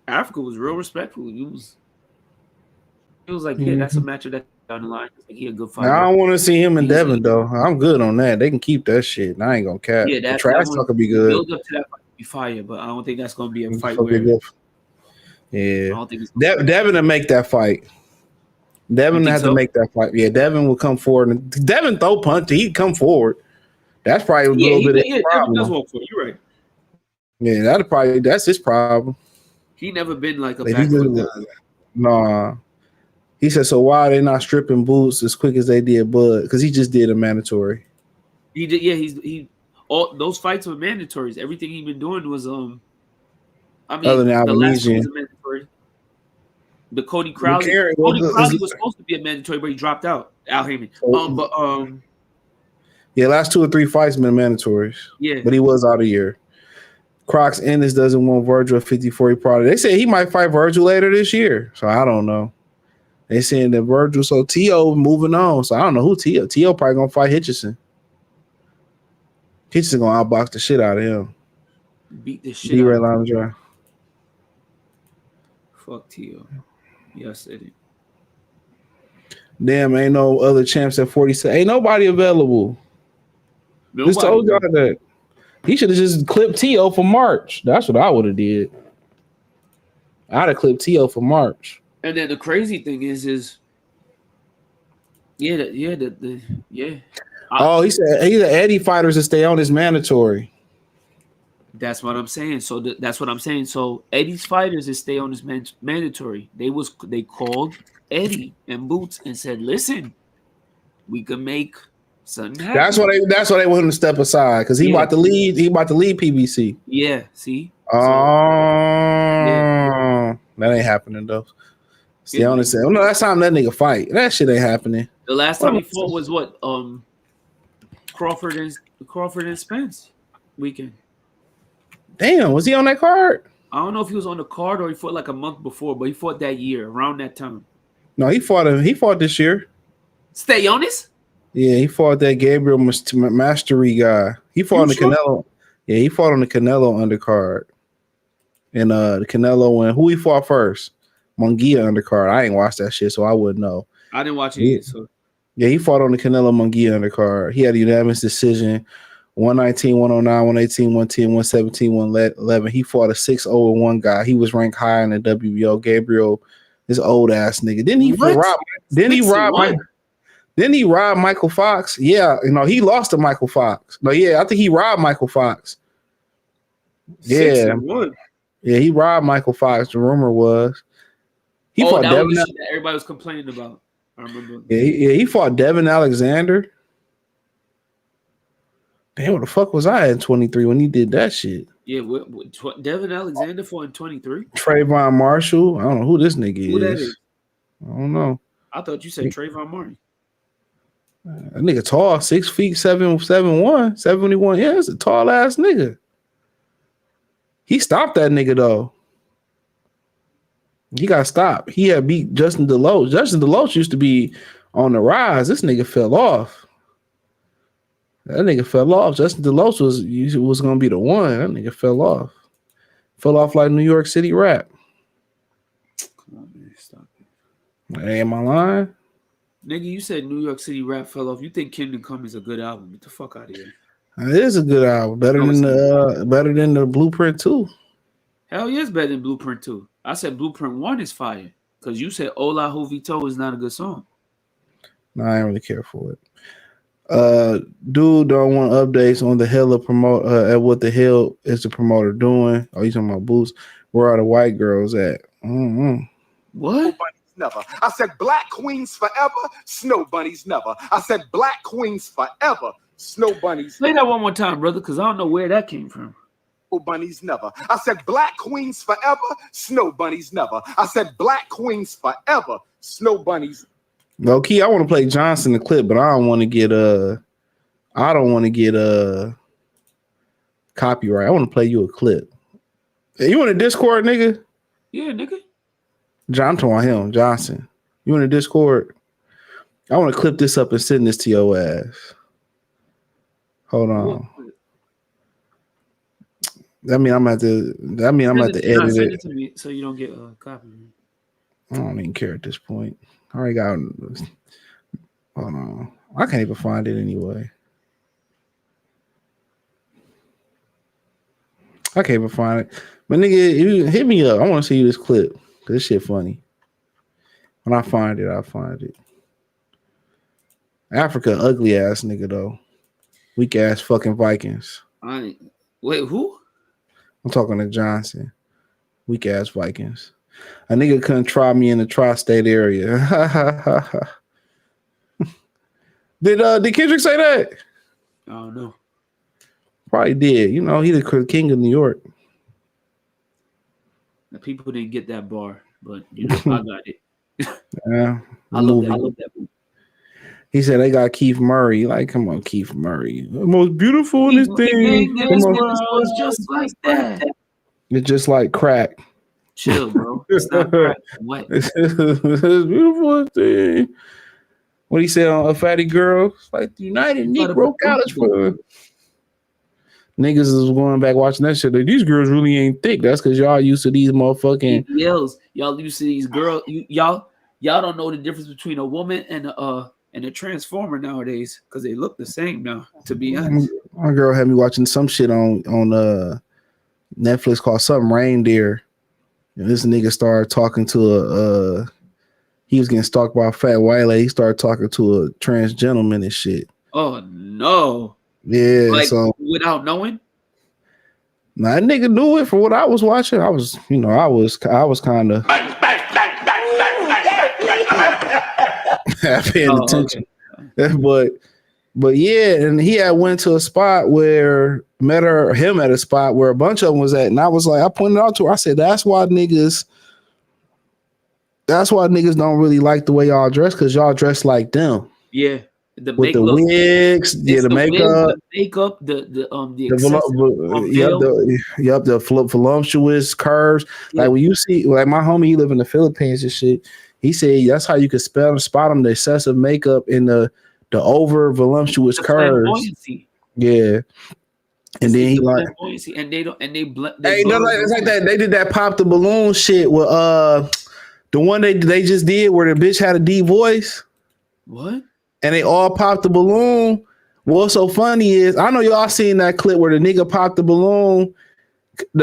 Africa was real respectful. It was like, yeah, that's a matchup that down the line. Like, he a good fighter. I don't want to see him and Devin though. I'm good on that. They can keep that shit. I ain't gonna cap. Yeah, the trash talk will be good. Build up to that fight be fire, but I don't think that's gonna be a fight where. Yeah, I don't think Devin to make that fight. Devin has to make that fight. Yeah, Devin will come forward. And Devin throw punch. He'd come forward. That's probably a little bit of his Devin does problem. walk forward. You're right. Yeah, that's his problem. He never been like a Like, he backfoot just, guy. nah. He said, so why are they not stripping Boots as quick as they did Bud? Because he just did a mandatory. He did. Yeah, he all those fights were mandatories. Everything he been doing was I mean, Other than the last two Albanese. was a mandatory. The Cody Crowley was supposed to be a mandatory, but he dropped out. Al Heyman. Yeah, last 2 or 3 fights been mandatories. Yeah. But he was out a year. Crocs Ennis doesn't want Virgil at 54 product. They say he might fight Virgil later this year. So I don't know. They saying that Virgil, so T.O. moving on. So I don't know who T.O. T.O. probably gonna fight Hitchison. Hitchison gonna outbox the shit out of him. Beat the shit out Red of Line him. Dry. Fuck T.O. Yes, it is. Damn, ain't no other champs at 47. Ain't nobody available. Just told y'all that. He should have just clipped T.O. for March. That's what I would have did. I'd have clipped T.O. for March. And then the crazy thing is yeah. Oh, he said Eddie fighters to stay on is mandatory. That's what I'm saying. So that's what I'm saying. So Eddie's fighters is stay on his mandatory. They called Eddie and Boots and said, "Listen, we can make something happen." That's why they want him to step aside because he about to lead. He about to lead PBC. Yeah. See. That ain't happening though. Stay on his. No, that's time that nigga fight. That shit ain't happening. The last time he fought was what? Crawford and Spence weekend. Damn, was he on that card? I don't know if he was on the card or he fought like a month before, but he fought that year around that time. No, he fought this year. Stay on this? Yeah, he fought that Gabriel Mastery guy. He fought on the Canelo. Yeah, he fought on the Canelo undercard. And the Canelo and who he fought first? Munguia undercard. I ain't watched that shit, so I wouldn't know. I didn't watch it either, so. Yeah, he fought on the Canelo Munguia undercard. He had a unanimous decision. 119, 109, 118, 110, 117, 111. He fought a 6-0-1 guy. He was ranked high in the WBO. Gabriel, this old ass nigga. Didn't he rob Michael Fox? Yeah, he lost to Michael Fox. No, yeah, I think he robbed Michael Fox. Yeah. 6-1. Yeah, he robbed Michael Fox. The rumor was. He fought that Devin. was the shit that everybody was complaining about. I remember. Yeah, he fought Devin Alexander. Damn, what the fuck was I in 23 when he did that shit? Yeah, Devin Alexander fought in 23. Trayvon Marshall. I don't know who this nigga Who is. that is? I don't know. I thought you said Trayvon Martin. That nigga tall, 6 feet, 7'1", 71. Yeah, it's a tall ass nigga. He stopped that nigga though. He got stopped. He had beat Justin Deloach. Justin Deloach used to be on the rise. This nigga fell off. That nigga fell off. Justin Deloach was gonna be the one. That nigga fell off. Fell off like New York City rap. Come on, man, stop it. Hey, am I lying? Nigga, you said New York City rap fell off. You think Kingdom Come is a good album? Get the fuck out of here. It is a good album. Better than the Blueprint 2. Hell yeah, it's better than Blueprint 2. I said Blueprint 1 is fire. Because you said Ola Jovito is not a good song. No, I ain't really care for it. Dude don't want updates on the hell of promote at what the hell is the promoter doing. Oh, you talking about Boots? Where are the white girls at? What? Never. I said black queens forever, snow bunnies never. I said black queens forever, snow bunnies. Say that one more time, brother, because I don't know where that came from. Bunnies never. I said black queens forever, snow bunnies never. I said black queens forever, snow bunnies. Low key, I want to play Johnson the clip, but I don't want to get copyright. I want to play you a clip. Hey, you in a Discord, nigga? Yeah, nigga. I'm talking about him, Johnson. You in a Discord? I want to clip this up and send this to your ass. Hold on. That mean I'm at the edit Send it to me so you don't get a copy. I don't even care at this point. I already got. Hold on. I can't even find it anyway. I can't even find it. But nigga, you hit me up. I want to see this clip. Cause this shit funny. When I find it, I'll find it. Africa, ugly ass nigga though. Weak ass fucking Vikings. Wait, who? I'm talking to Johnson. Weak ass Vikings. A nigga couldn't try me in the tri-state area. Did Kendrick say that? I don't know. Probably did. You know, he the king of New York. The people didn't get that bar, but you know, I got it. Yeah, I love that movie. He said they got Keith Murray. Like, come on, Keith Murray. The most beautiful in this thing. This world is just like that. It's just like crack. Chill, bro. It's not crack. What? It's beautiful thing. What he said on A Fatty Girl? It's like the United Negro College Fund. Niggas is going back watching that shit. Like, these girls really ain't thick. That's because y'all used to these motherfucking yells. Y'all used to these girls. Y'all don't know the difference between a woman and a transformer nowadays because they look the same now. To be honest, my girl had me watching some shit on Netflix called something Reindeer, and this nigga started talking to he was getting stalked by a fat white lady. He started talking to a trans gentleman and shit. Oh no! Yeah, like, so without knowing. Nah, that nigga knew it for what I was watching. I was kind of paying attention. Okay. But yeah, and he had went to a spot where him at a spot where a bunch of them was at, and I was like, I pointed out to her. I said, that's why niggas don't really like the way y'all dress, because y'all dress like them. Yeah. With the wigs, the makeup, the voluptuous curves. Yeah. Like when you see, like my homie, he live in the Philippines and shit. He said that's how you could spot them: the excessive makeup and the over voluptuous curves. Yeah, and then he like, and they don't, and they it's like that. They did that pop the balloon shit with the one they just did where the bitch had a deep voice. What? And they all popped the balloon. What's so funny is, I know y'all seen that clip where the nigga popped the balloon.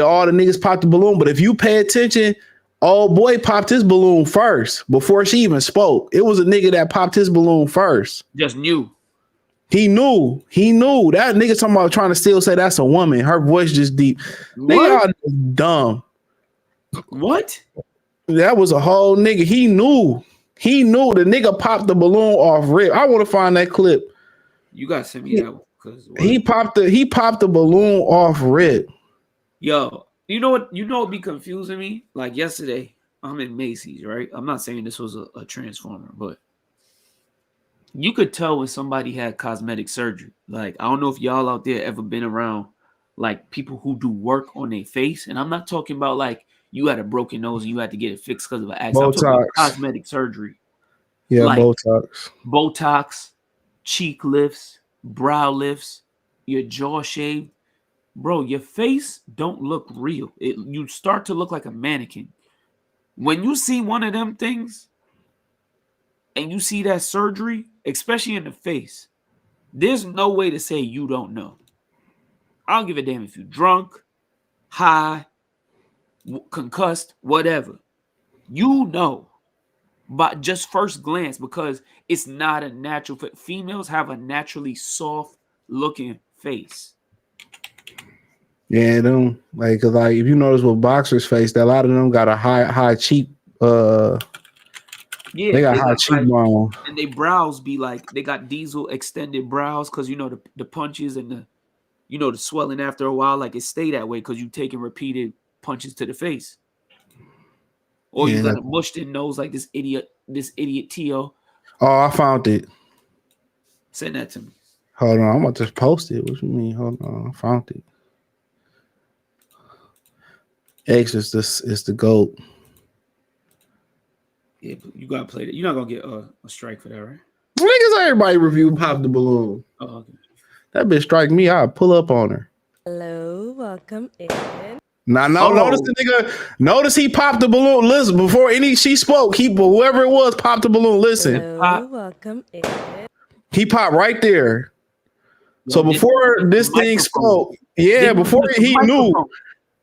All the niggas popped the balloon. But if you pay attention, old boy popped his balloon first before she even spoke. It was a nigga that popped his balloon first. Just knew. He knew. That nigga talking about trying to still say that's a woman. Her voice just deep. Nigga, y'all dumb. What? That was a whole nigga. He knew the nigga popped the balloon off rip. I want to find that clip. You gotta send me that one, because he popped the balloon off rip. Yo, you know what be confusing me? Like yesterday, I'm in Macy's, right? I'm not saying this was a transformer, but you could tell when somebody had cosmetic surgery. Like, I don't know if y'all out there ever been around like people who do work on their face, and I'm not talking about like you had a broken nose and you had to get it fixed because of an accident. Botox. Cosmetic surgery. Yeah, like Botox, cheek lifts, brow lifts, your jaw shaved. Bro, your face don't look real. You start to look like a mannequin. When you see one of them things and you see that surgery, especially in the face, there's no way to say you don't know. I don't give a damn if you're drunk, high, concussed, whatever. You know by just first glance, because it's not a natural fit. Females have a naturally soft looking face. Yeah, them like, cause like if you notice with boxers' face, that a lot of them got a high cheek. Yeah, they got high cheekbone, and they brows be like they got diesel extended brows, because you know the punches and the swelling after a while, like it stay that way because you taking repeated punches to the face. Or you got a mushed in nose like this idiot Tio. Oh, I found it. Send that to me. Hold on, I'm about to post it. What you mean? Hold on, I found it. X is the GOAT. Yeah, but you gotta play that. You're not gonna get a strike for that, right? Niggas, everybody review Pop the Balloon. Oh, okay. That bitch strike me, I'll pull up on her. Hello, welcome in. Now, notice the nigga. Notice he popped the balloon. Listen, before she spoke, whoever it was popped the balloon. Listen, hello, welcome in. He popped right there. So before this thing spoke, before he knew.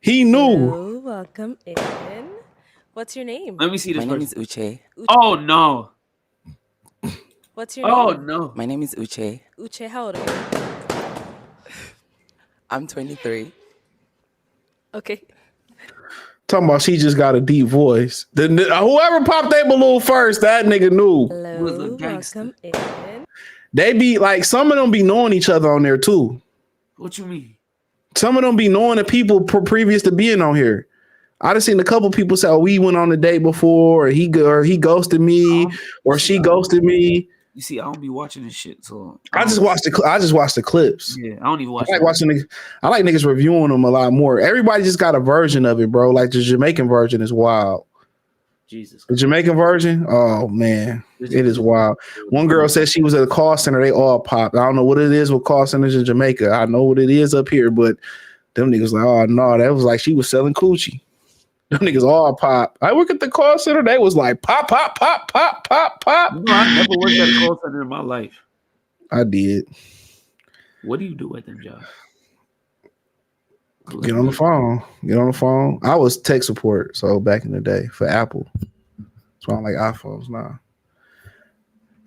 Hello, welcome in. What's your name? Let me see this. My name is Uche. Oh no. What's your name? Oh no. My name is Uche. Uche, how old are you? I'm 23. Okay. Talking about she just got a deep voice. Whoever popped their balloon first, that nigga knew. Hello, welcome in. They be like, some of them be knowing each other on there too. What you mean? Some of them be knowing the people previous to being on here. I done seen a couple people say, "Oh, we went on a date before," or he ghosted me, or she ghosted me. You see, I don't be watching this shit, so I just watched the clips. Yeah, I don't even watch. I like niggas reviewing them a lot more. Everybody just got a version of it, bro. Like the Jamaican version is wild. Jesus. The Jamaican version, oh man, it is wild. One girl said she was at a call center. They all popped. I don't know what it is with call centers in Jamaica. I know what it is up here, but them niggas like, oh no, that was like she was selling coochie. Them niggas all pop. I work at the call center. They was like pop, pop, pop, pop, pop, pop. No, I never worked at a call center in my life. I did. What do you do at them jobs? Get on the phone. Get on the phone. I was tech support, so back in the day for Apple. So I'm like iPhones now.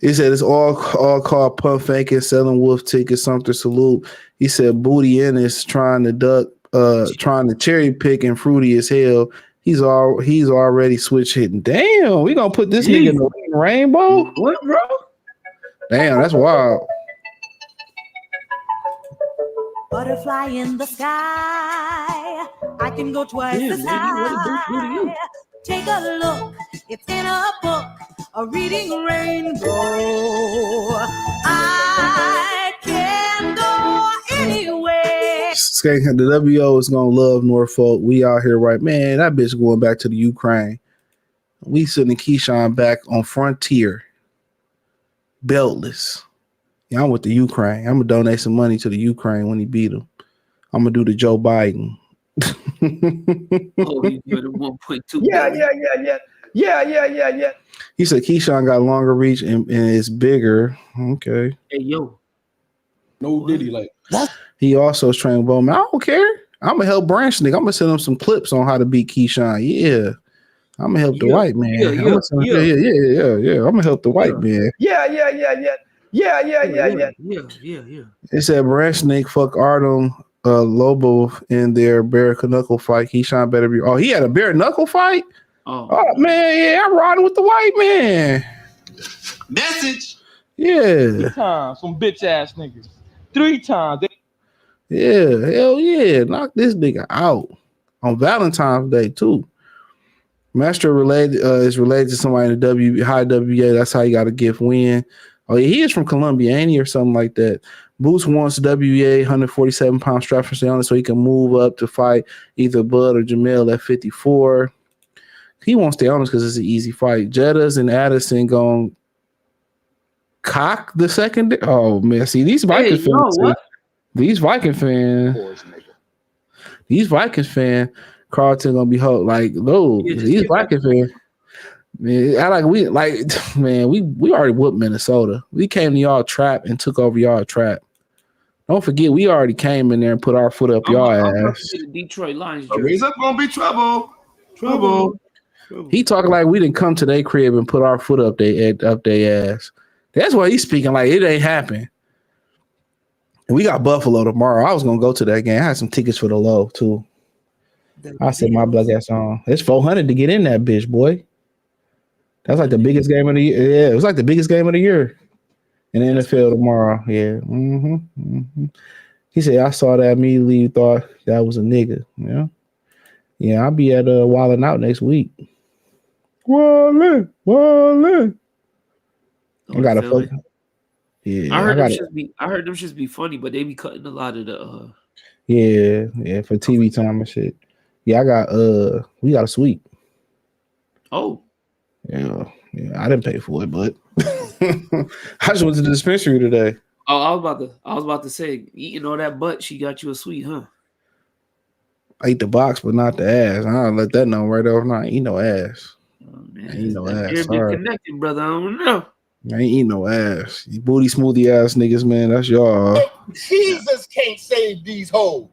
He said it's all called pump faking, selling wolf tickets, something salute. He said Boots Ennis trying to cherry pick and fruity as hell. He's already switch hitting. Damn, we gonna put this nigga in the rainbow? What, bro? Damn, that's wild. Butterfly in the sky. I can go twice as high. Take a look, it's in a book, a reading rainbow. I can go anywhere. The WBO is gonna love Norfolk. We out here, right? Man, that bitch going back to the Ukraine. We sending Keyshawn back on Frontier, beltless. Yeah, I'm with the Ukraine. I'm gonna donate some money to the Ukraine when he beat him. I'm gonna do the Joe Biden. Oh, you did 1.2. Yeah. He said Keyshawn got longer reach and is bigger. Okay. Hey, yo. No Diddy, like that. He also is training Bowman. I don't care. I'm gonna help Branch nigga. I'm gonna send him some clips on how to beat Keyshawn. Yeah. I'm gonna help the white man. Yeah. I'm gonna help the white man. Yeah. It said Branch Snake fuck Artem Lobo in their bare knuckle fight. Keyshawn better be. Oh, he had a bare knuckle fight. Oh man, yeah, I'm riding with the white man. Message. Yeah. 3 times, some bitch ass niggas. 3 times. Yeah, hell yeah. Knock this nigga out on Valentine's Day too. Master is related to somebody in the high WBA. That's how you got a gift win. Oh yeah, he is from Columbia, ain't he, or something like that. Boots wants WBA 147-pound strap for stay on it so he can move up to fight either Bud or Jamil at 54. He won't stay on us because it's an easy fight. Jettas and Addison going cock the second. Oh man, see these Viking fans. These Viking fans. Carlton gonna be like those. These Viking fans. Man, we already whooped Minnesota. We came to y'all trap and took over y'all trap. Don't forget, we already came in there and put our foot up y'all ass. Detroit Lions. Raise up, gonna be trouble. He talking like we didn't come to their crib and put our foot up their ass. That's why he's speaking like it ain't happen. And we got Buffalo tomorrow. I was gonna go to that game. I had some tickets for the low too. I said my black ass on. It's $400 to get in that bitch, boy. That's like the biggest game of the year. Yeah, it was like the biggest game of the year in the NFL tomorrow. Yeah. He said, I saw that immediately, thought that was a nigga. Yeah. Yeah, I'll be at Wildin' Out next week. Wildin'. I got to fuck. Yeah. I heard them shits be funny, but they be cutting a lot of the Yeah, for TV time and shit. Yeah, we got a suite. Oh. Yeah, I didn't pay for it, but I just went to the dispensary today. Oh, I was about to say, eating all that butt, she got you a sweet, huh? I eat the box, but not the ass. I'll let that know right over. I ain't eat no ass. Oh, man. I ain't eat no ass. You're connected, brother. I don't know. I ain't eat no ass. You booty smoothie ass niggas, man. That's y'all. Jesus can't save these hoes.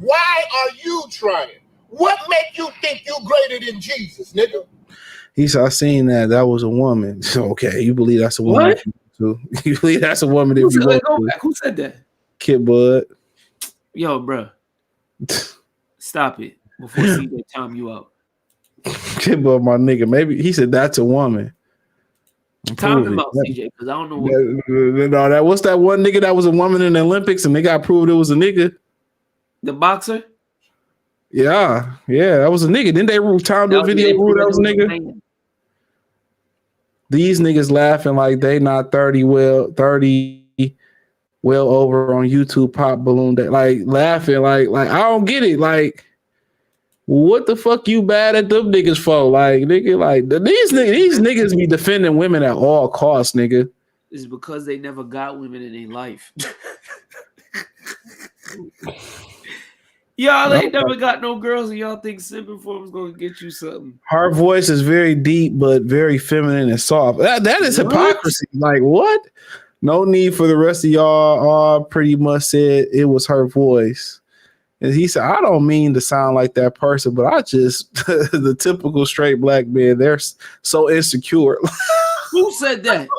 Why are you trying? What make you think you greater than Jesus, nigga? He said, I seen that was a woman. Okay, you believe that's a woman? What? You believe that's a woman? If you go back. Who said that? Kid Bud. Yo, bro. Stop it before CJ time you out. Kid, but my nigga, maybe he said that's a woman. Time him out, CJ, because I don't know what. No, that what's that one nigga that was a woman in the Olympics and they got proved it was a nigga? The boxer? Yeah, that was a nigga. Didn't they time the video prove that was a nigga? These niggas laughing like they not 30 well over on YouTube pop balloon that like laughing like I don't get it. Like, what the fuck you bad at them niggas for? Like, nigga, like these niggas be defending women at all costs, nigga. It's because they never got women in their life. Y'all ain't never got no girls, and y'all think simping for them is gonna get you something. Her voice is very deep, but very feminine and soft. That is hypocrisy. Like, what? No need for the rest of y'all. All pretty much said it was her voice. And he said, I don't mean to sound like that person, but I just, the typical straight black man, they're so insecure. Who said that?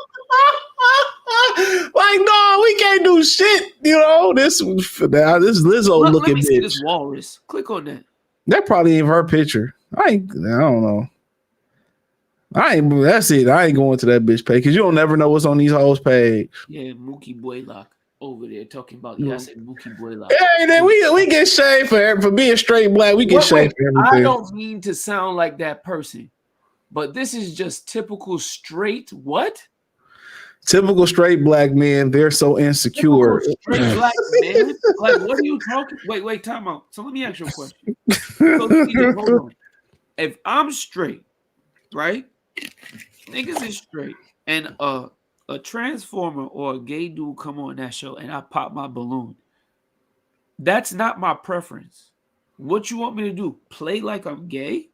Like, no, we can't do shit. You know, this Lizzo looking bitch. This walrus. Click on that. That probably ain't her picture. I don't know. That's it. I ain't going to that bitch page because you don't never know what's on these hoes page. Yeah, Mookie Boylock over there talking about. Yeah, I said Mookie Boylock. Yeah, then we get shamed for being straight black. We get shamed for everything. I don't mean to sound like that person, but this is just typical straight what? Typical straight black men. They're so insecure. Straight black men? Like, what are you talking? Wait, time out. So let me ask you a question. Hold on. If I'm straight, right? Niggas is straight, and a transformer or a gay dude come on that show, and I pop my balloon. That's not my preference. What you want me to do? Play like I'm gay?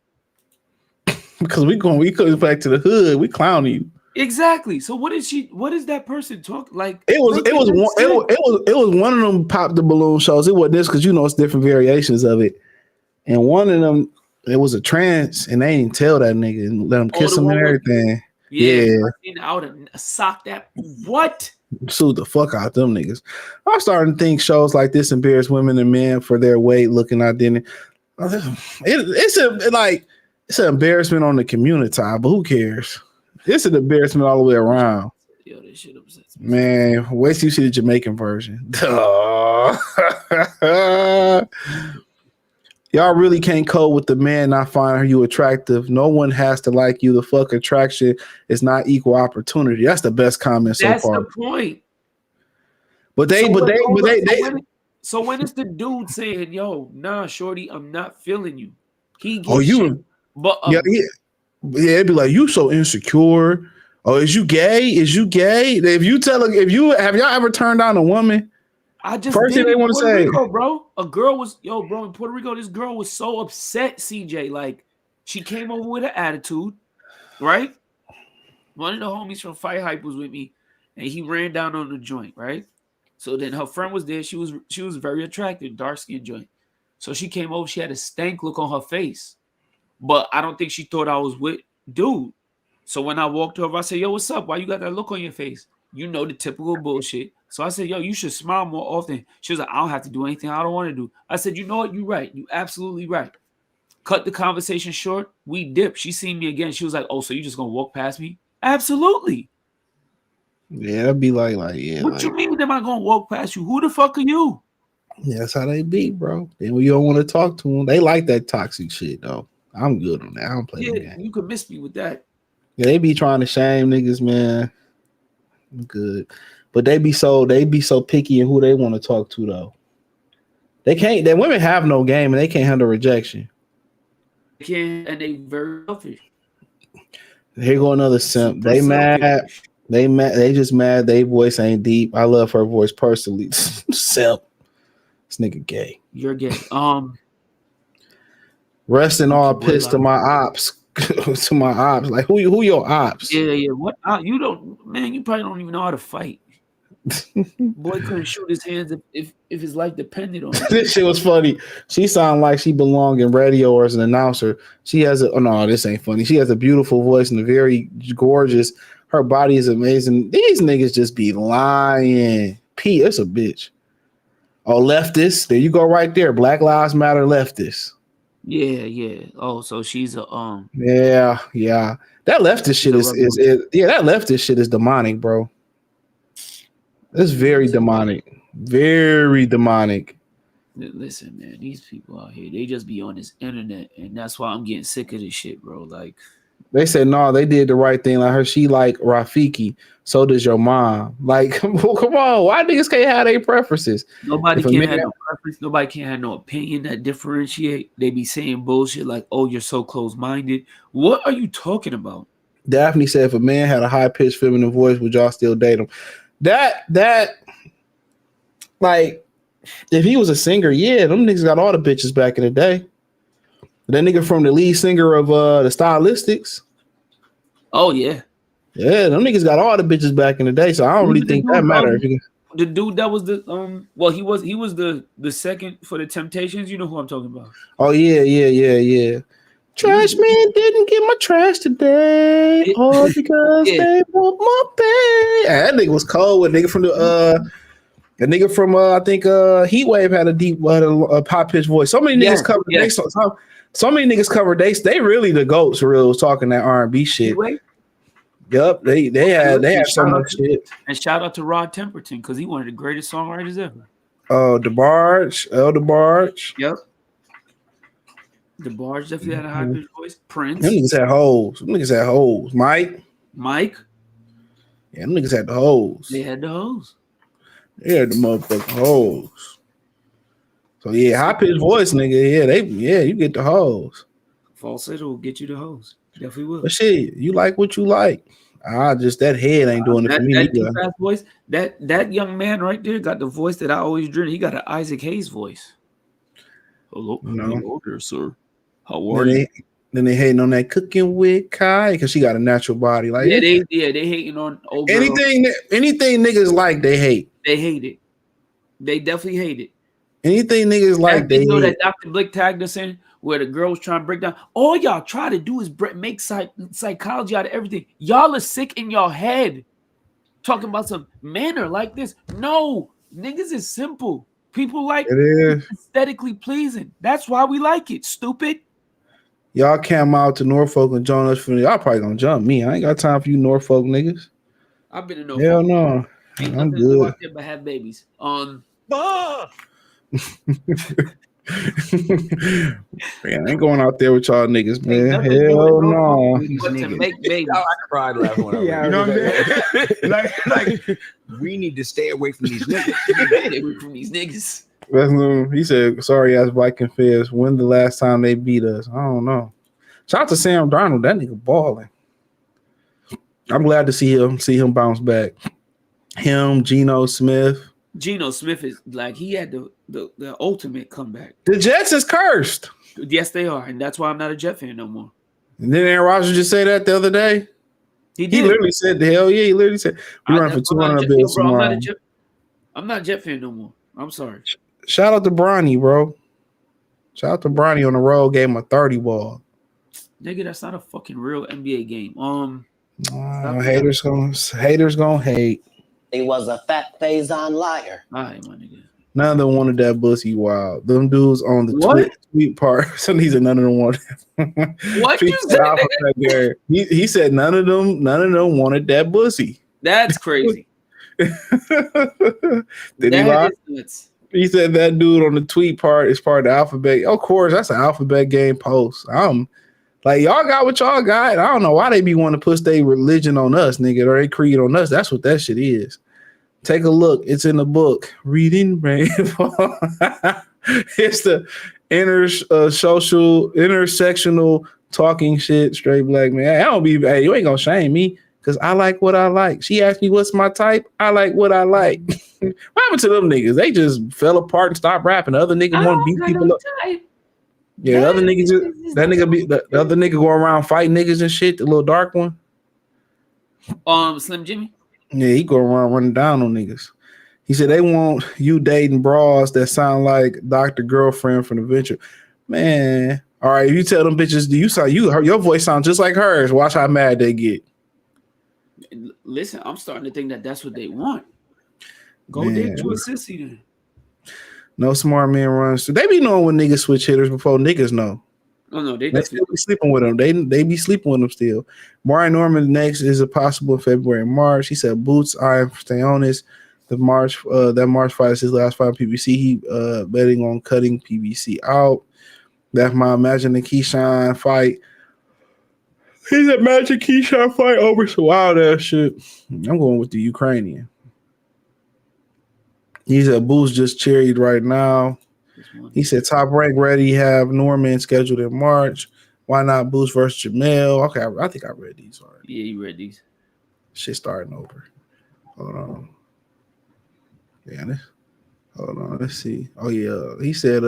Because we go back to the hood. We clowning you. Exactly. So what is that person talk like? It was one of them pop the balloon shows. It wasn't this because it's different variations of it. And one of them, it was a trance, and they didn't tell that nigga and let him kiss him and everything. Yeah. I would have socked that. What? Sued the fuck out them niggas. I'm starting to think shows like this embarrass women and men for their weight, looking identity. It's an embarrassment on the community, but who cares? It's an embarrassment all the way around. Yo, this shit upsets me. Man, wait till you see the Jamaican version. Y'all really can't code with the man not finding you attractive. No one has to like you. The fuck attraction is not equal opportunity. That's the best comment so far. That's the point. So when it's the dude saying, "Yo, nah, shorty, I'm not feeling you," he gets it'd be like, you so insecure. Oh, is you gay? Is you gay? Have y'all ever turned down a woman? I just first thing they want to say, Rico, bro. A girl was in Puerto Rico. This girl was so upset, CJ. Like, she came over with an attitude, right? One of the homies from Fight Hype was with me, and he ran down on the joint, right? So then her friend was there. She was very attractive, dark skin joint. So she came over. She had a stank look on her face, but I don't think she thought I was with dude. So when I walked over, I said, "Yo, what's up? Why you got that look on your face?" You know, the typical bullshit. So I said, "Yo, you should smile more often." She was like, "I don't have to do anything I don't want to do." I said, "You know what? You're right. You absolutely right." Cut the conversation short. We dipped. She seen me again. She was like, "Oh, so you just gonna walk past me?" Absolutely. Yeah, it'd be like yeah. What you mean? Am I gonna walk past you? Who the fuck are you? Yeah, that's how they be, bro. Then when you don't want to talk to them, they like that toxic shit, though. I'm good on that. I don't play the game. You could miss me with that. Yeah, they be trying to shame niggas, man. I'm good. But they be so picky in who they want to talk to, though. They can't. The women have no game, and they can't handle rejection. They can't, and they very selfish. Here go another simp. They mad. They mad. They just mad. They voice ain't deep. I love her voice personally. Simp. This nigga gay. You're gay. Resting all pissed to my ops. To my ops. Like who your ops? Yeah. What you don't, man, you probably don't even know how to fight. Boy couldn't shoot his hands if his life depended on it. This shit was funny. She sounded like she belonged in radio or as an announcer. She has this ain't funny. She has a beautiful voice and a very gorgeous. Her body is amazing. These niggas just be lying. P, it's a bitch. Oh, leftist. There you go, right there. Black Lives Matter leftist. Yeah. Oh, so she's a Yeah. That leftist shit is that leftist shit is demonic, bro. It's very demonic. Very demonic. Listen, man, these people out here, they just be on this internet, and that's why I'm getting sick of this shit, bro. Like, they said, no, they did the right thing. Like her, she like Rafiki. So does your mom. Like, come on, why niggas can't have their preferences? Nobody can have no preference. Nobody can have no opinion that differentiate. They be saying bullshit like, "Oh, you're so close-minded." What are you talking about? Daphne said, if a man had a high-pitched feminine voice, would y'all still date him? That, like, if he was a singer, yeah, them niggas got all the bitches back in the day. That nigga from the lead singer of the Stylistics. Oh yeah. Yeah, them niggas got all the bitches back in the day, so I don't really think that matters. The dude that was the well, he was the second for the Temptations. You know who I'm talking about? Oh yeah. Trash man didn't get my trash today, all because they want my pay. That nigga was cold. With nigga from the nigga from I think Heatwave had a deep a pop pitch voice. So many niggas covered so many niggas covered they really the goats for real was talking that R&B shit. Heatwave? Yup, they had so much shit. And shout out to Rod Temperton because he one of the greatest songwriters ever. DeBarge, DeBarge. Yep. DeBarge definitely had a high pitched voice. Prince. Them niggas had hoes. Mike. Yeah, them niggas had the hoes. They had the hoes. They had the motherfucking hoes. So yeah, high pitched voice, nigga. You get the hoes. Falsetto will get you the hoes. Definitely will. But shit, you like what you like. Just that head ain't doing it for me. That deep ass voice, that young man right there got the voice that I always dreamed. He got an Isaac Hayes voice. Hello there, sir. How are you? Then they hating on that cooking with Kai because she got a natural body. Like they hating on old girl. anything niggas like they hate. They hate it. They definitely hate it. Anything niggas like they know hate. That Dr. Blick tagged us in where the girl was trying to break down. All y'all try to do is make psychology out of everything. Y'all are sick in your head. Talking about some manner like this. No, niggas is simple. People like it is aesthetically pleasing. That's why we like it. Stupid. Y'all came out to Norfolk and join us for y'all probably gonna jump me. I ain't got time for you Norfolk niggas. I've been in Norfolk. Hell no. I'm good. But have babies. Man, I ain't going out there with y'all niggas, man. Hell no. To make babies. I cried laughing when I yeah, you know what I'm saying? like we need to stay away from these niggas. Stay away from these niggas. He said, sorry ass Viking fans. When the last time they beat us? I don't know. Shout out to Sam Darnold. That nigga balling. I'm glad to see him bounce back. Him, Geno Smith. Geno Smith is like he had the ultimate comeback. The Jets is cursed. Yes, they are, and that's why I'm not a Jet fan no more. And then Aaron Rodgers just say that the other day. He literally said, "Hell yeah!" He literally said, "We run for 200 bills tomorrow." I'm not a Jet fan no more. I'm sorry. Shout out to Bronny, bro. Shout out to Bronny on the road. Gave him a 30 ball. Nigga, that's not a fucking real NBA game. Haters gonna hate. He was a fat Faison liar. All right, my nigga. None of them wanted that pussy wild. Them dudes on the tweet part. So he said none of them wanted. What you said? He said none of them wanted that pussy. That's crazy. Did he lie? He said that dude on the tweet part is part of the alphabet. Of course, that's an alphabet game post. Like, y'all got what y'all got. I don't know why they be wanting to push their religion on us, nigga, or they creed on us. That's what that shit is. Take a look. It's in the book. Reading Rainbow. It's the intersectional talking shit, straight black man. Hey, you ain't gonna shame me because I like what I like. She asked me what's my type. I like what I like. What happened to them niggas? They just fell apart and stopped rapping. The other niggas want to beat people up. Yeah, the other niggas, the other nigga go around fighting niggas and shit. The little dark one. Slim Jimmy. Yeah, he go around running down on niggas. He said they want you dating bras that sound like Dr. Girlfriend from the Venture. Man, all right. If you tell them bitches, your voice sounds just like hers. Watch how mad they get. Listen, I'm starting to think that that's what they want. Go date to a sissy then. No smart man runs. They be knowing when niggas switch hitters before niggas know. Oh no, they still be sleeping with them. They be sleeping with them still. Brian Norman next is a possible February and March. He said Boots, stay on this. That March fight is his last fight on PBC. He betting on cutting PBC out. That's my Imagine the Keyshawn fight. He's Imagine Keyshawn fight over some wild ass shit. I'm going with the Ukrainian. He's at Boots just cherried right now. He said top rank ready. Have Norman scheduled in March. Why not Boots versus Jamel? Okay, I think I read these already. Yeah, you read these. Shit starting over. Hold on. Hold on. Let's see. Oh yeah, he said.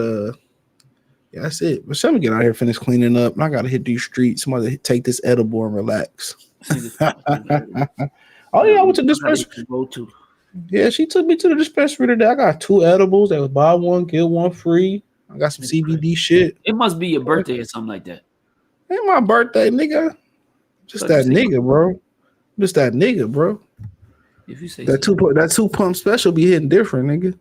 Yeah, that's it. But let me get out here, finish cleaning up. I gotta hit these streets. I'm gonna take this edible and relax. Oh yeah, I went to the dispensary. Yeah, she took me to the dispensary today. I got 2 edibles. That was buy one, get one free. I got some CBD shit. It must be your birthday or something like that. Ain't my birthday, nigga. Just that nigga, bro. Just that nigga, bro. If you say that so. that 2 pump special be hitting different, nigga.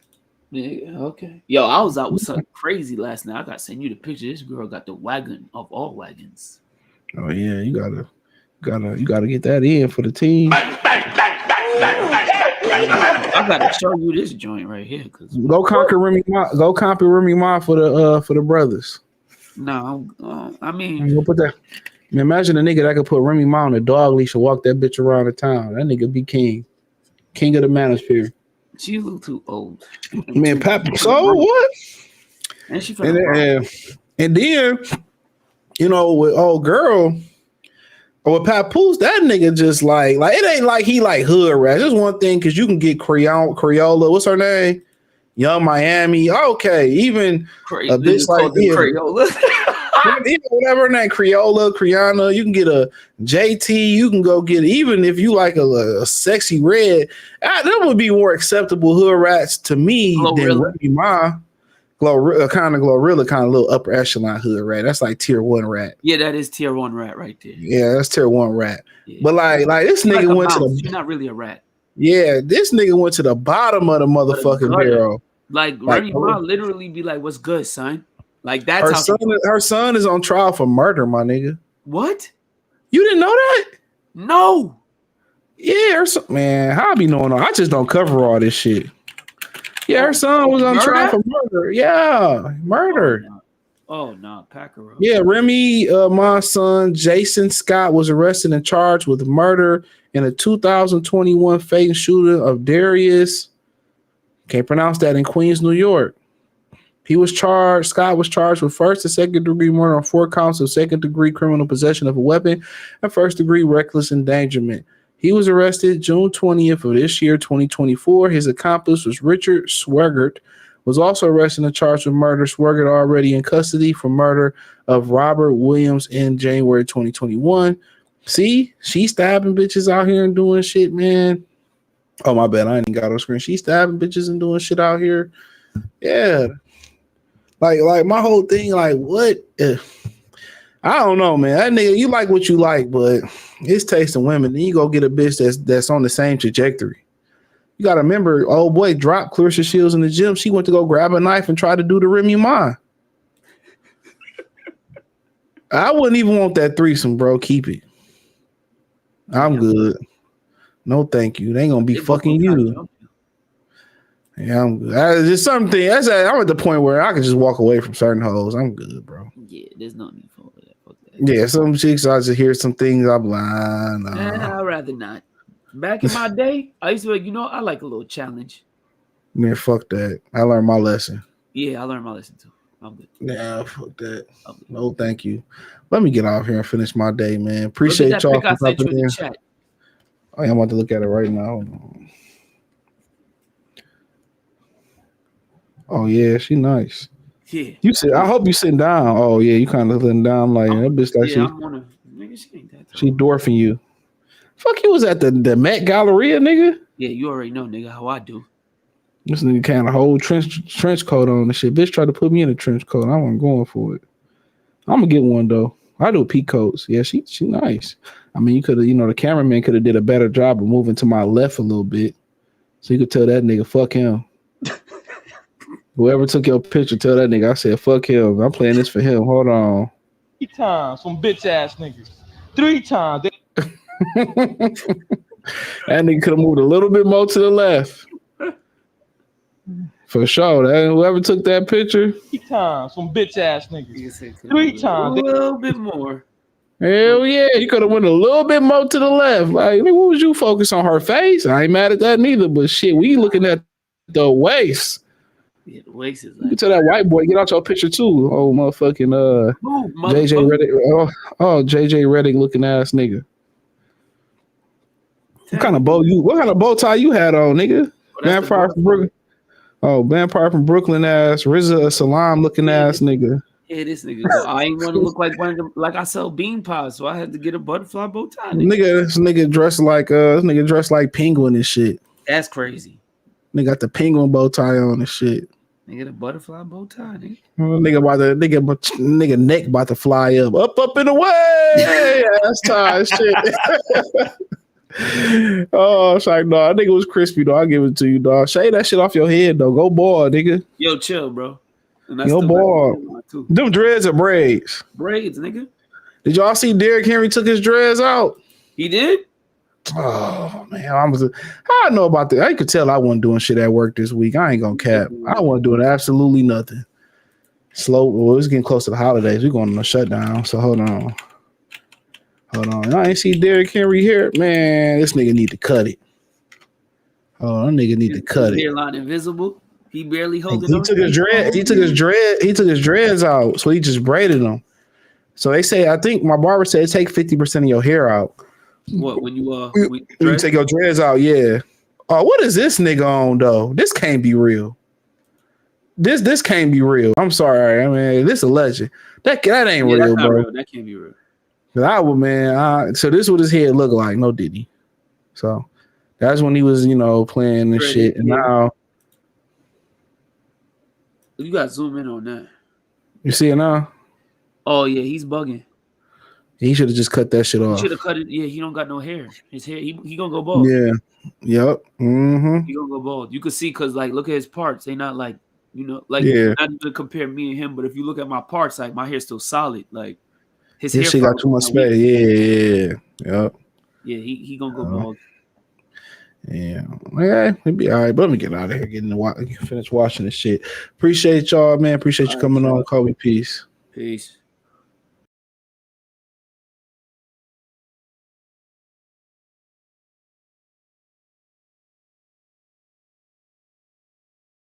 Yeah, okay. Yo, I was out with something crazy last night. I got to send you the picture. This girl got the wagon of all wagons. Oh yeah, you gotta get that in for the team. I gotta show you this joint right here. Go conquer Remy Ma for the brothers. No, I mean, we'll put that. Imagine a nigga that could put Remy Ma on a dog leash and walk that bitch around the town. That nigga be king of the manosphere. She a little too old. Man, Pap. So what? And she and then, you know, with old girl. Or with Papoose, that nigga just like it ain't like he like hood rat. Just one thing, because you can get Crayola. What's her name? Young Miami. Okay, even a bitch like Crayola. Whatever her name, Creana. You can get a JT. You can go get, even if you like a sexy red. That would be more acceptable hood rats to me than Remy Ma. Glorilla, kind of little upper echelon hood rat. That's like tier 1 rat. Yeah, that is tier 1 rat right there. Yeah, that's tier 1 rat. Yeah. But like this nigga like went to the. She's not really a rat. Yeah, this nigga went to the bottom of the motherfucking barrel. Like Remy Ma literally be like, "What's good, son?" Like that's her son is on trial for murder, my nigga. What? You didn't know that? No. Yeah, man, how I be knowing? I just don't cover all this shit. Yeah, her son was on trial for murder. Yeah, murder. Oh no, Packer. Yeah, Remy, my son Jason Scott was arrested and charged with murder in a 2021 fatal shooting of Darius. Can't pronounce that, in Queens, New York. Scott was charged with first and second degree murder on 4 counts of second degree criminal possession of a weapon and first degree reckless endangerment. He was arrested June 20th of this year, 2024. His accomplice was Richard Swigert, was also arrested and charged with murder. Swigert already in custody for murder of Robert Williams in January 2021. See, she stabbing bitches out here and doing shit, man. Oh, my bad. I ain't got on screen. She stabbing bitches and doing shit out here. Yeah. Like my whole thing, like what? I don't know, man. That nigga, you like what you like, but it's tasting women. Then you go get a bitch that's on the same trajectory. You gotta remember, old boy dropped Clarissa Shields in the gym. She went to go grab a knife and try to do the Remy Ma. I wouldn't even want that threesome, bro. Keep it. I'm good. No, thank you. They ain't gonna be fucking you. Yeah, I'm good. Just something. I'm at the point where I can just walk away from certain hoes. I'm good, bro. Yeah, there's no need for that. Yeah, some chicks, I just hear some things. I'm like, nah. I'd rather not. Back in my day, I used to be like, I like a little challenge. Man, fuck that. I learned my lesson. Yeah, I learned my lesson too. I'm good. Yeah, fuck that. No, thank you. Let me get off here and finish my day, man. Appreciate y'all for coming in. Oh, yeah, I'm about to look at it right now. Oh yeah, she nice. Yeah. You said, I hope you sitting down. Oh yeah, you kind of sitting down like that bitch. Like she dwarfing you. Fuck, you was at the Met Galleria, nigga. Yeah, you already know, nigga, how I do. This nigga kind of whole trench coat on and shit. Bitch tried to put me in a trench coat. I wasn't going for it. I'm gonna get one though. I do peak coats. Yeah, she nice. I mean, you could have, the cameraman could have did a better job of moving to my left a little bit, so you could tell that nigga fuck him. Whoever took your picture, tell that nigga I said fuck him. I'm playing this for him. Hold on. 3 times, some bitch ass niggas. 3 times. That nigga could have moved a little bit more to the left. For sure. Whoever took that picture. 3 times, some bitch ass niggas. 3 times. A little bit more. Hell yeah, you could have went a little bit more to the left. Like, what was you focused on her face? I ain't mad at that neither, but shit, we looking at the waist. Yeah, the waist is like. You tell that white boy get out your picture too. Oh motherfucking JJ Redick. Oh JJ Redick looking ass nigga. What kind of bow tie you had on, nigga? Vampire from Brooklyn. Oh, Vampire from Brooklyn ass, RZA Salam looking ass nigga. Yeah, this nigga. I ain't want to look like one of them, like I sell bean pies, so I had to get a butterfly bow tie. This nigga dressed like Penguin and shit. That's crazy. Nigga got the Penguin bow tie on and shit. Nigga, the butterfly bow tie, nigga. Nigga neck about to fly up and away. That's tie shit. Oh, it's like, no, that nigga was crispy though. I'll give it to you, dog. Shave that shit off your head though. Go bald, nigga. Yo, chill, bro. Yo, bald. Them dreads are braids. Braids, nigga. Did y'all see Derrick Henry took his dreads out? He did? Oh man, I know about that. I could tell I wasn't doing shit at work this week. I ain't gonna cap. I wasn't doing absolutely nothing. Slow. Well, it's getting close to the holidays. We're going on a shutdown. So hold on. I ain't see Derrick Henry here. Man, this nigga need to cut it. Oh, that nigga need to cut it. Hairline invisible. He barely holding. He took his dreads out, so he just braided them. So they say, I think my barber said take 50% of your hair out. What when you you take your dreads out? Yeah. Oh, what is this nigga on though? This can't be real. This can't be real. I'm sorry. I mean, this is a legend. That ain't real, bro. Real. That can't be real. So this is what his head look like. No Diddy. So that's when he was, playing and shit. And now you got to zoom in on that. You see it now? Oh yeah, he's bugging. He should have just cut that shit off. He should have cut it. Yeah, he don't got no hair. His hair, he gonna go bald. Yeah. Yep. Mm-hmm. He gonna go bald. You could see because look at his parts. They not not to compare me and him, but if you look at my parts, my hair's still solid. Like his hair shit got too much space. Yeah. Yep. Yeah, he gonna go bald. Yeah, it'd be all right. But let me get out of here, finish watching this shit. Appreciate y'all, man. Appreciate you coming on. Call me. Peace. Peace.